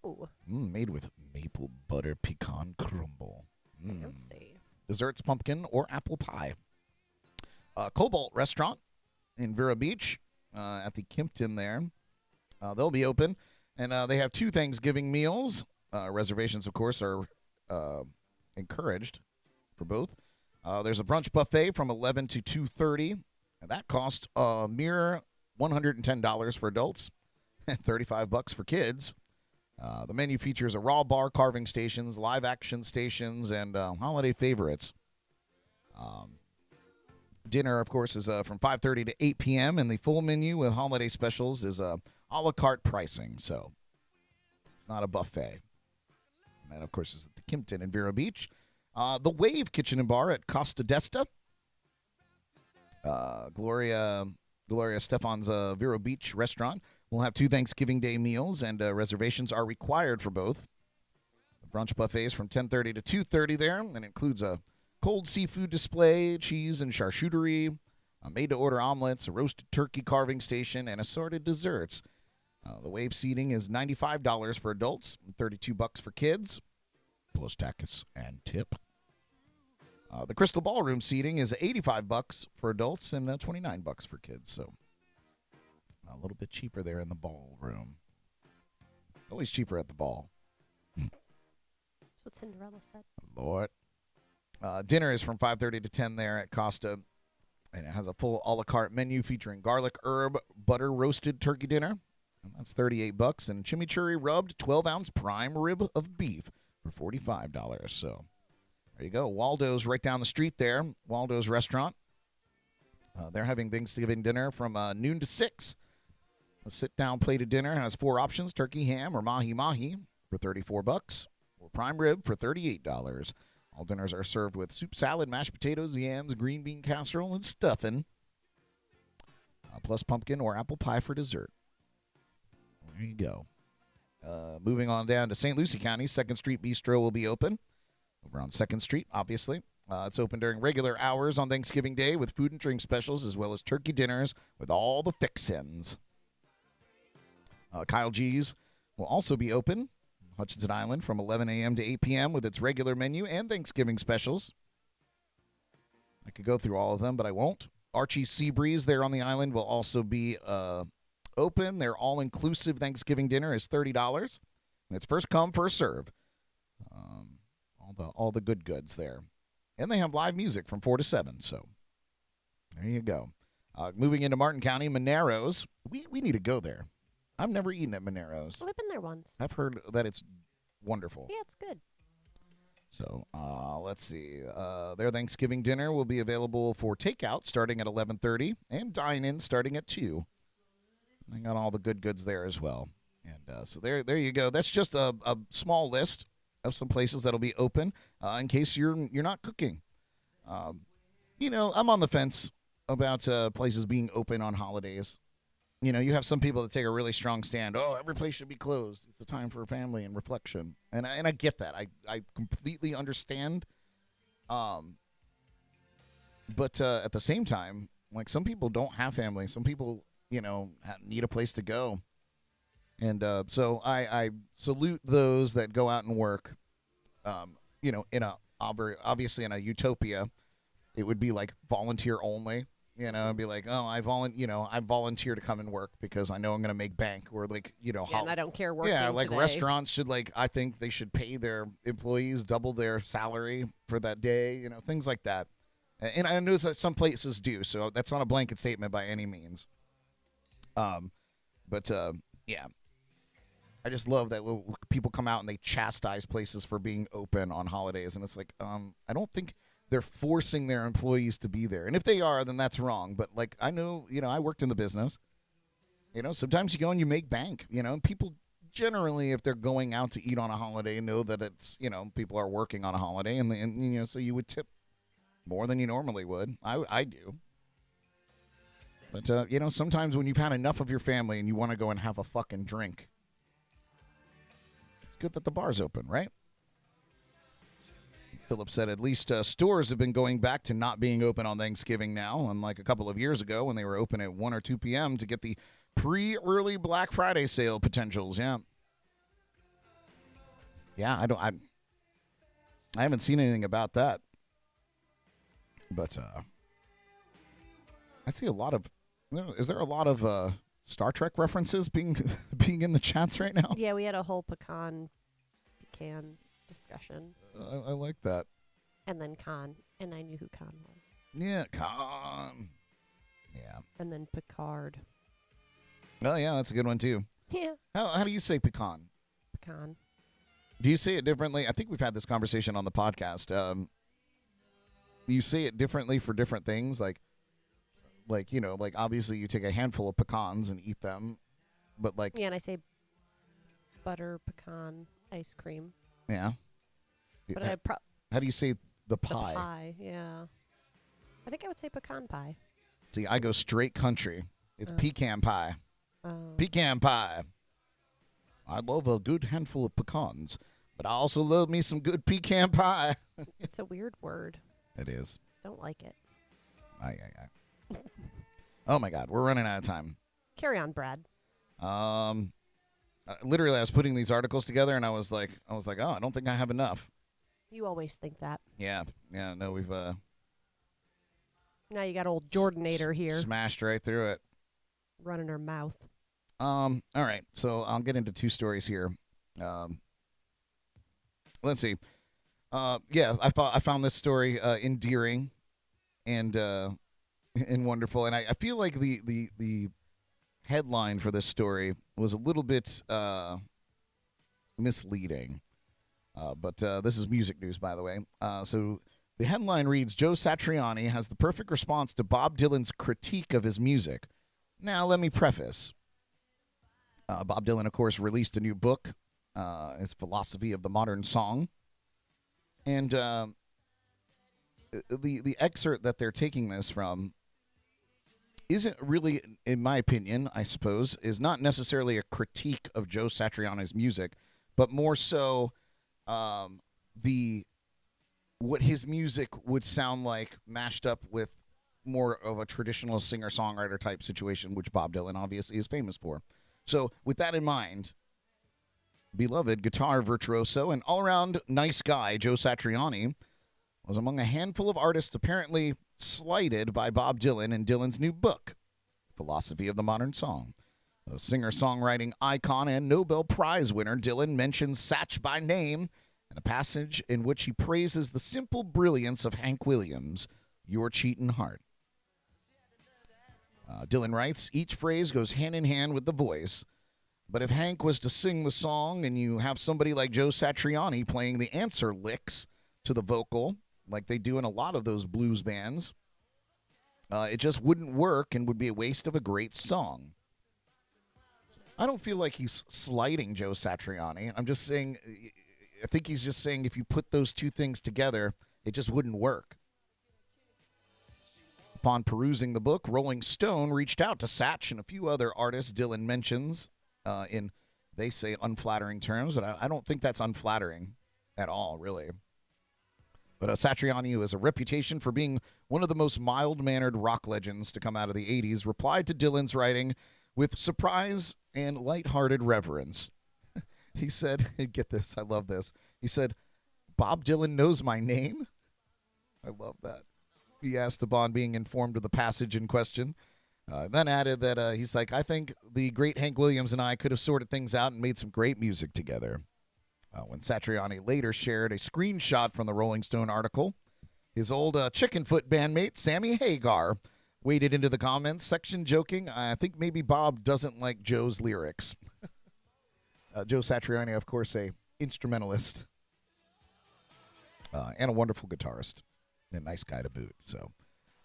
Ooh. Made with maple butter pecan crumble. Fancy. Desserts, pumpkin, or apple pie. Cobalt Restaurant in Vero Beach at the Kimpton there. They'll be open, and they have 2 Thanksgiving meals. Reservations, of course, are encouraged for both. There's a brunch buffet from 11 to 2:30, and that costs a mere $110 for adults and $35 for kids. The menu features a raw bar, carving stations, live action stations, and holiday favorites. Dinner, of course, is from 5:30 to 8 p.m., and the full menu with holiday specials is a la carte pricing, so it's not a buffet. And that, of course, is at the Kimpton in Vero Beach. The Wave Kitchen and Bar at Costa Desta. Gloria Stefan's Vero Beach restaurant will have 2 Thanksgiving Day meals, and reservations are required for both. The brunch buffet is from 10:30 to 2:30 there, and includes a cold seafood display, cheese and charcuterie, made-to-order omelets, a roasted turkey carving station, and assorted desserts. The Wave seating is $95 for adults and $32 for kids, plus tax and tip. The Crystal Ballroom seating is $85 for adults and $29 for kids, so a little bit cheaper there in the ballroom. Always cheaper at the ball. That's what Cinderella said. Lord. Dinner is from 5:30 to 10 there at Costa, and it has a full a la carte menu featuring garlic herb butter roasted turkey dinner, and that's $38, and chimichurri rubbed 12-ounce prime rib of beef for $45. So there you go. Waldo's right down the street there. Waldo's restaurant. They're having Thanksgiving dinner from noon to 6. A sit-down plated dinner has 4 options: turkey, ham, or mahi-mahi for $34, or prime rib for $38. All dinners are served with soup, salad, mashed potatoes, yams, green bean casserole, and stuffing, plus pumpkin or apple pie for dessert. There you go. Moving on down to St. Lucie County, 2nd Street Bistro will be open. Over on 2nd Street, obviously. It's open during regular hours on Thanksgiving Day with food and drink specials, as well as turkey dinners with all the fixins. Kyle G's will also be open, Hutchinson Island, from 11 a.m. to 8 p.m. with its regular menu and Thanksgiving specials. I could go through all of them, but I won't. Archie's Sea Breeze there on the island will also be open. Their all-inclusive Thanksgiving dinner is $30, and it's first come, first serve. All the good goods there. And they have live music from 4 to 7, so there you go. Moving into Martin County, Monero's. We need to go there. I've never eaten at Monero's. Oh, I've been there once. I've heard that it's wonderful. Yeah, it's good. So let's see. Their Thanksgiving dinner will be available for takeout starting at 11:30 and dine-in starting at 2. They got all the good goods there as well. And so there you go. That's just a small list of some places that'll be open in case you're not cooking. I'm on the fence about places being open on holidays. You have some people that take a really strong stand. Oh, every place should be closed. It's a time for family and reflection. And I get that. I completely understand. But at the same time, like, some people don't have family. Some people, need a place to go. And so I salute those that go out and work. Obviously in a utopia, it would be like volunteer only. It'd be like, oh, I volunteer to come and work because I know I'm going to make bank. Or like, and I don't care working like today. restaurants should I think they should pay their employees double their salary for that day. Things like that. And I know that some places do, so that's not a blanket statement by any means. But yeah. I just love that people come out and they chastise places for being open on holidays. And it's like, I don't think they're forcing their employees to be there. And if they are, then that's wrong. But, like, I know, I worked in the business. Sometimes you go and you make bank. People generally, if they're going out to eat on a holiday, know that it's, people are working on a holiday. And so you would tip more than you normally would. I do. But, sometimes when you've had enough of your family and you want to go and have a fucking drink, it's good that the bar's open, right? Philip said at least stores have been going back to not being open on Thanksgiving now, unlike a couple of years ago when they were open at 1 or 2 p.m. to get the pre-early Black Friday sale potentials. Yeah. Yeah, I haven't seen anything about that. But I see a lot of, is there a lot of Star Trek references being in the chats right now? Yeah, we had a whole pecan discussion. I like that. And then Khan, and I knew who Khan was. Yeah, Khan. Yeah. And then Picard. Oh, yeah, that's a good one, too. Yeah. How do you say pecan? Pecan. Do you say it differently? I think we've had this conversation on the podcast. You say it differently for different things? Like obviously you take a handful of pecans and eat them, but like... Yeah, and I say butter pecan ice cream. Yeah. But how do you say the pie? The pie, yeah. I think I would say pecan pie. See, I go straight country. It's pecan pie. Pecan pie. I love a good handful of pecans, but I also love me some good pecan pie. It's a weird word. It is. Don't like it. Aye. Oh, my God. We're running out of time. Carry on, Brad. Literally, I was putting these articles together, and I was like, oh, I don't think I have enough. You always think that. Yeah. No, we've Now you got old Jordanator here. Smashed right through it. Running her mouth. All right. So I'll get into 2 stories here. Let's see. Yeah, I found this story endearing and wonderful, and I feel like the headline for this story was a little bit misleading. But this is music news, by the way. So the headline reads, Joe Satriani has the perfect response to Bob Dylan's critique of his music. Now, let me preface. Bob Dylan, of course, released a new book, his Philosophy of the Modern Song. And the excerpt that they're taking this from isn't really, in my opinion, I suppose, is not necessarily a critique of Joe Satriani's music, but more so what his music would sound like mashed up with more of a traditional singer-songwriter type situation, which Bob Dylan obviously is famous for. So with that in mind, beloved guitar virtuoso and all-around nice guy Joe Satriani was among a handful of artists apparently slighted by Bob Dylan in Dylan's new book, Philosophy of the Modern Song. A singer-songwriting icon and Nobel Prize winner, Dylan mentions Satch by name in a passage in which he praises the simple brilliance of Hank Williams' Your Cheatin' Heart. Dylan writes, each phrase goes hand in hand with the voice, but if Hank was to sing the song and you have somebody like Joe Satriani playing the answer licks to the vocal, like they do in a lot of those blues bands, it just wouldn't work and would be a waste of a great song. I don't feel like he's slighting Joe Satriani. I'm just saying, I think he's just saying if you put those two things together, it just wouldn't work. Upon perusing the book, Rolling Stone reached out to Satch and a few other artists Dylan mentions in, they say, unflattering terms, but I don't think that's unflattering at all, really. But Satriani, who has a reputation for being one of the most mild-mannered rock legends to come out of the 80s, replied to Dylan's writing with surprise and lighthearted reverence. He said, get this, I love this. He said, Bob Dylan knows my name? I love that. He asked upon being informed of the passage in question. Then added that he's like, I think the great Hank Williams and I could have sorted things out and made some great music together. When Satriani later shared a screenshot from the Rolling Stone article, his old Chickenfoot bandmate, Sammy Hagar, waded into the comments section joking, I think maybe Bob doesn't like Joe's lyrics. Joe Satriani, of course, a instrumentalist and a wonderful guitarist. And a nice guy to boot. So,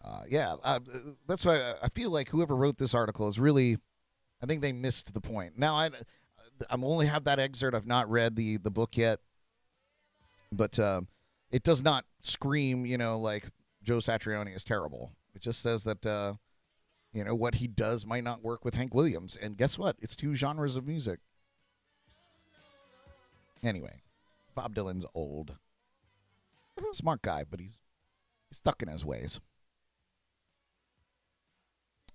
that's why I feel like whoever wrote this article is really, I think they missed the point. Now, I'm only have that excerpt. I've not read the book yet. But it does not scream, like Joe Satriani is terrible. It just says that, what he does might not work with Hank Williams. And guess what? It's two genres of music. Anyway, Bob Dylan's old. Smart guy, but he's stuck in his ways.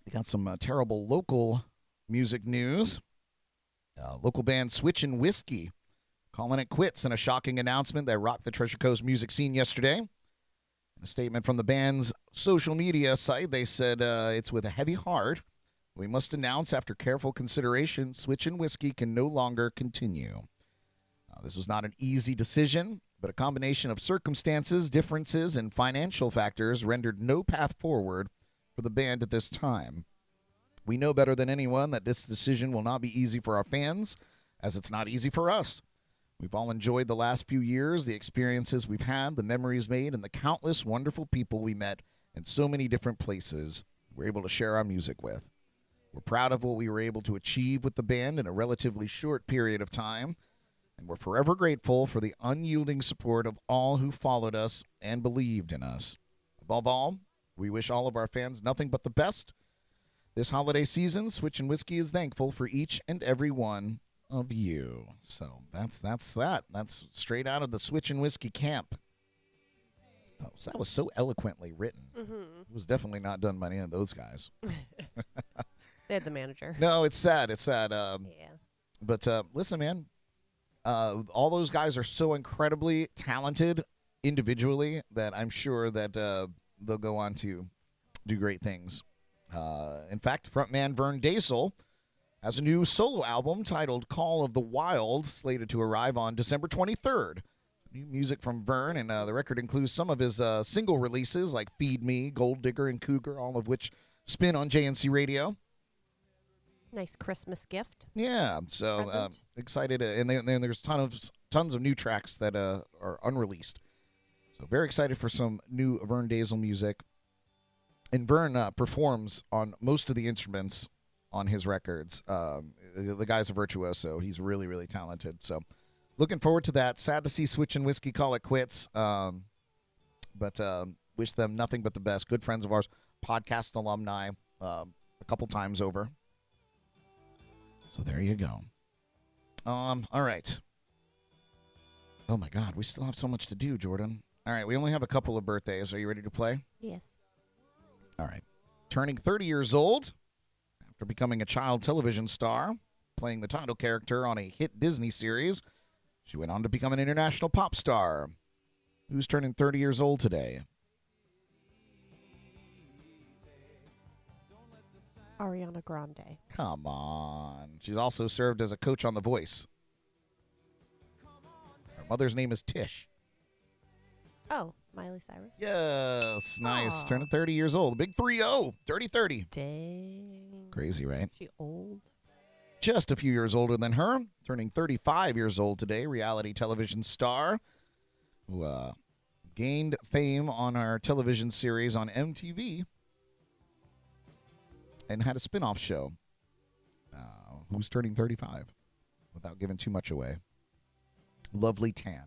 We got some terrible local music news. Local band Switchin' Whiskey calling it quits in a shocking announcement that rocked the Treasure Coast music scene yesterday. In a statement from the band's social media site, they said, it's with a heavy heart. We must announce after careful consideration, Switchin' Whiskey can no longer continue. This was not an easy decision, but a combination of circumstances, differences, and financial factors rendered no path forward for the band at this time. We know better than anyone that this decision will not be easy for our fans, as it's not easy for us. We've all enjoyed the last few years, the experiences we've had, the memories made, and the countless wonderful people we met in so many different places we're able to share our music with. We're proud of what we were able to achieve with the band in a relatively short period of time, and we're forever grateful for the unyielding support of all who followed us and believed in us. Above all, we wish all of our fans nothing but the best. This holiday season, Switchin' Whiskey is thankful for each and every one of you. So that's that. That's straight out of the Switchin' Whiskey camp. Oh, so that was so eloquently written. Mm-hmm. It was definitely not done by any of those guys. They had the manager. No, it's sad. It's sad. Yeah. But listen, man. All those guys are so incredibly talented individually that I'm sure that they'll go on to do great things. In fact, frontman Vern Dasel has a new solo album titled Call of the Wild, slated to arrive on December 23rd. New music from Vern, and the record includes some of his single releases like Feed Me, Gold Digger, and Cougar, all of which spin on JNC Radio. Nice Christmas gift. Yeah, so excited, and then there's tons of new tracks that are unreleased. So very excited for some new Vern Dasel music. And Vern performs on most of the instruments on his records. The guy's a virtuoso. He's really, really talented. So looking forward to that. Sad to see Switchin' Whiskey call it quits. But wish them nothing but the best. Good friends of ours, podcast alumni, a couple times over. So there you go. All right. Oh, my God. We still have so much to do, Jordan. All right. We only have a couple of birthdays. Are you ready to play? Yes. All right. Turning 30 years old after becoming a child television star, playing the title character on a hit Disney series, she went on to become an international pop star. Who's turning 30 years old today? Ariana Grande. Come on. She's also served as a coach on The Voice. Her mother's name is Tish. Oh, Miley Cyrus. Yes, nice. Aw. Turning 30 years old. Big 3-0. 30-30. Dang. Crazy, right? She old. Just a few years older than her. Turning 35 years old today. Reality television star who gained fame on our television series on MTV. And had a spin-off show. Who's turning 35? Without giving too much away. Lovely Tan.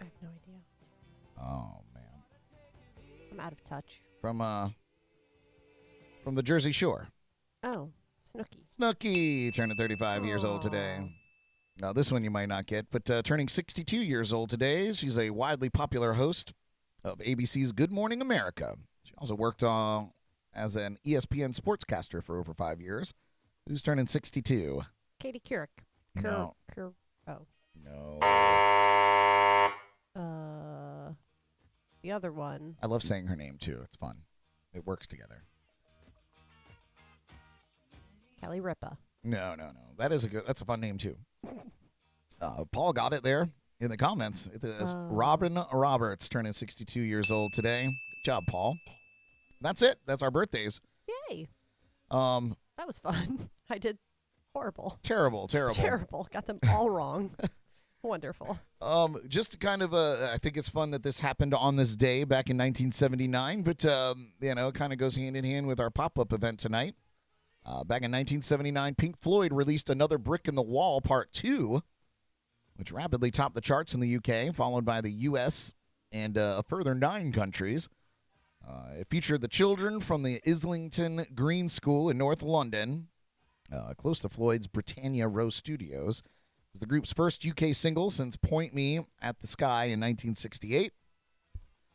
I have no idea. Oh, man. I'm out of touch. From the Jersey Shore. Oh, Snooki. Snooki turning 35 years old today. Now, this one you might not get, but turning 62 years old today. She's a widely popular host of ABC's Good Morning America. She also worked as an ESPN sportscaster for over 5 years. Who's turning 62? Katie Couric. No. Oh. No. The other one. I love saying her name, too. It's fun. It works together. Kelly Ripa. No. That's a fun name, too. Paul got it there in the comments. It is Robin Roberts turning 62 years old today. Good job, Paul. That's it. That's our birthdays. Yay. That was fun. I did horrible. Terrible. Got them all wrong. Wonderful. Just to kind of, I think it's fun that this happened on this day back in 1979, but, it kind of goes hand in hand with our pop-up event tonight. Back in 1979, Pink Floyd released Another Brick in the Wall Part 2, which rapidly topped the charts in the UK, followed by the US and a further 9 countries. It featured the children from the Islington Green School in North London, close to Floyd's Britannia Row Studios. It was the group's first UK single since Point Me at the Sky in 1968,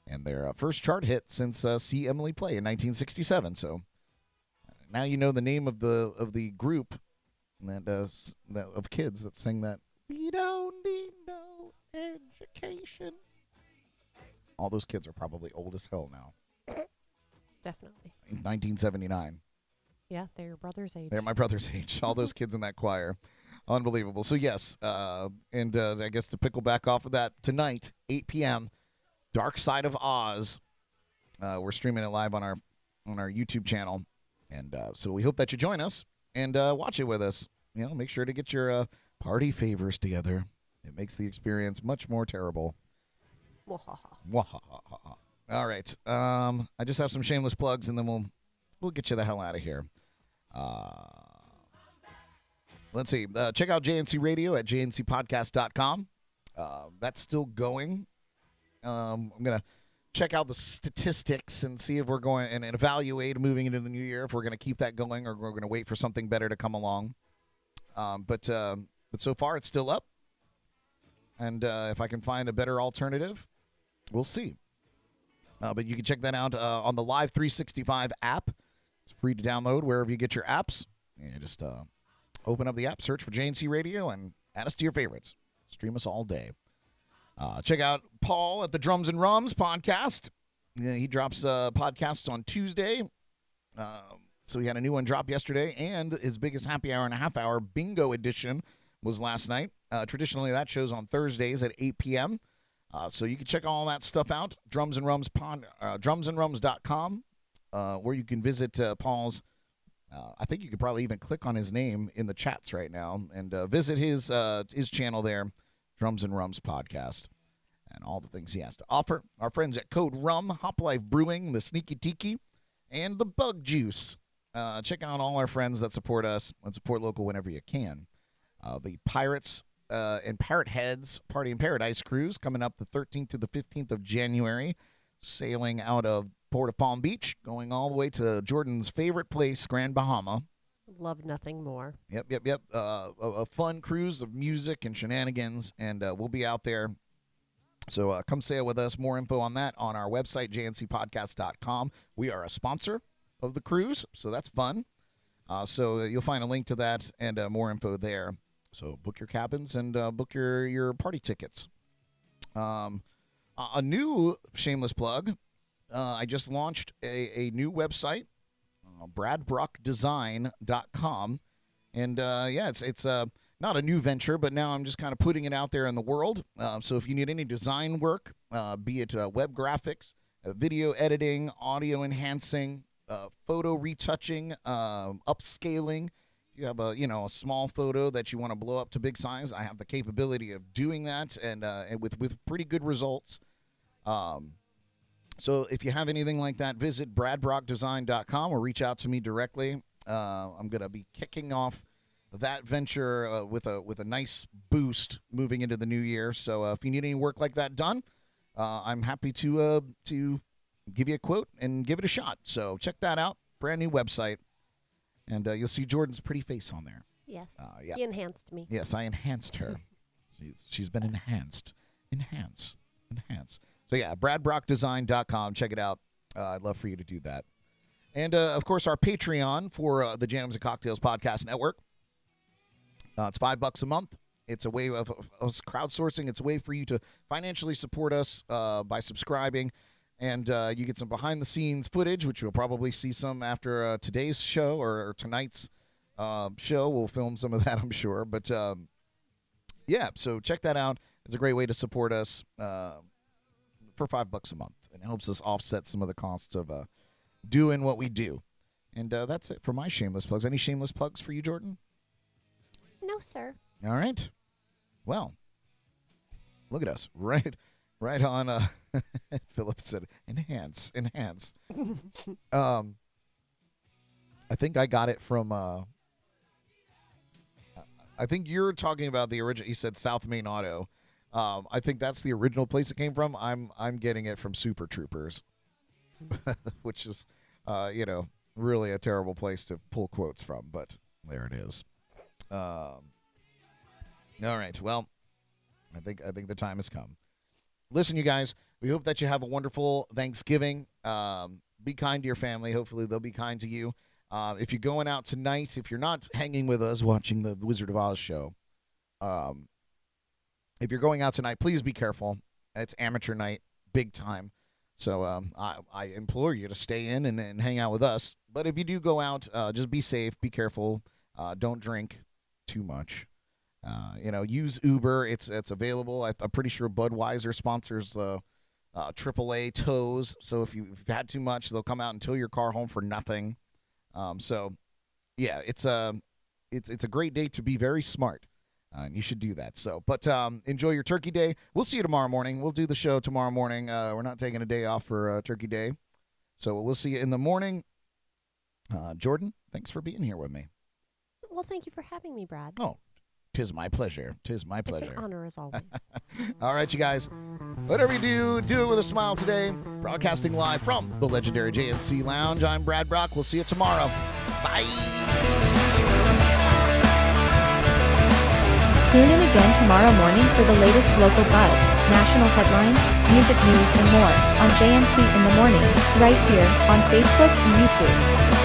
and their first chart hit since See Emily Play in 1967. So now you know the name of the group that of kids that sing that. We don't need no education. All those kids are probably old as hell now. Definitely. In 1979. Yeah, they're your brother's age. They're my brother's age. All those kids in that choir. Unbelievable. So, yes, and I guess to pickle back off of that, tonight, 8 p.m., Dark Side of Oz. We're streaming it live on our YouTube channel. And so we hope that you join us and watch it with us. Make sure to get your party favors together. It makes the experience much more terrible. Wahaha. All right. I just have some shameless plugs, and then we'll get you the hell out of here. Let's see. Check out JNC Radio at jncpodcast.com. That's still going. I'm going to check out the statistics and see if we're going and evaluate moving into the new year, if we're going to keep that going or we're going to wait for something better to come along. But so far, it's still up. And if I can find a better alternative, we'll see. But you can check that out on the Live365 app. It's free to download wherever you get your apps. You just open up the app, search for JNC Radio, and add us to your favorites. Stream us all day. Check out Paul at the Drums and Rums podcast. He drops podcasts on Tuesday. So he had a new one drop yesterday, and his biggest happy hour and a half hour bingo edition was last night. Traditionally, that show's on Thursdays at 8 p.m. So you can check all that stuff out, drumsandrums.com, where you can visit Paul's. I think you could probably even click on his name in the chats right now and visit his channel there, Drums and Rums Podcast, and all the things he has to offer. Our friends at Code Rum, Hop Life Brewing, the Sneaky Tiki, and the Bug Juice. Check out all our friends that support us and support local whenever you can. The Pirates and Parrot Heads Party in Paradise cruise coming up the 13th to the 15th of January, sailing out of Port of Palm Beach, going all the way to Jordan's favorite place, Grand Bahama. Love nothing more. Yep. A fun cruise of music and shenanigans, and we'll be out there. So come sail with us. More info on that on our website, jncpodcast.com. We are a sponsor of the cruise, so that's fun. So you'll find a link to that and more info there. So book your cabins and book your party tickets. A new shameless plug. I just launched a new website, bradbrockdesign.com. And, it's not a new venture, but now I'm just kind of putting it out there in the world. So if you need any design work, be it web graphics, video editing, audio enhancing, photo retouching, upscaling, you have a small photo that you want to blow up to big size, I have the capability of doing that and with pretty good results. So if you have anything like that, visit bradbrockdesign.com or reach out to me directly. I'm going to be kicking off that venture with a nice boost moving into the new year. So if you need any work like that done, I'm happy to give you a quote and give it a shot. So check that out. Brand new website. And you'll see Jordan's pretty face on there. Yes. Yeah. He enhanced me. Yes, I enhanced her. She's been enhanced. Enhance. So, yeah, bradbrockdesign.com. Check it out. I'd love for you to do that. And, of course, our Patreon for the Jams and Cocktails Podcast Network. It's $5 a month. It's a way of us crowdsourcing. It's a way for you to financially support us by subscribing. And you get some behind-the-scenes footage, which you'll probably see some after today's show or tonight's show. We'll film some of that, I'm sure. But, yeah, so check that out. It's a great way to support us for $5 a month. And it helps us offset some of the costs of doing what we do. And that's it for my shameless plugs. Any shameless plugs for you, Jordan? No, sir. All right. Well, look at us. Right on. Philip said, enhance. I think I got it from, I think you're talking about the original. He said South Main Auto. I think that's the original place it came from. I'm getting it from Super Troopers, which is, really a terrible place to pull quotes from, but there it is. All right. Well, I think the time has come. Listen, you guys, we hope that you have a wonderful Thanksgiving. Be kind to your family. Hopefully they'll be kind to you. If you're going out tonight, if you're not hanging with us watching the Wizard of Oz show, if you're going out tonight, please be careful. It's amateur night, big time. So I implore you to stay in and hang out with us. But if you do go out, just be safe, be careful. Don't drink too much. Use Uber. It's available. I'm pretty sure Budweiser sponsors AAA tows. So if you've had too much, they'll come out and tow your car home for nothing. So yeah, it's a great day to be very smart. And you should do that. So, but enjoy your Turkey Day. We'll see you tomorrow morning. We'll do the show tomorrow morning. We're not taking a day off for Turkey Day, so we'll see you in the morning. Jordan, thanks for being here with me. Well, thank you for having me, Brad. Oh, 'tis my pleasure. 'Tis my pleasure. It's an honor as always. All right, you guys. Whatever you do it with a smile today. Broadcasting live from the legendary JNC Lounge. I'm Brad Brock. We'll see you tomorrow. Bye. Tune in again tomorrow morning for the latest local buzz, national headlines, music news, and more on JNC in the Morning, right here on Facebook and YouTube.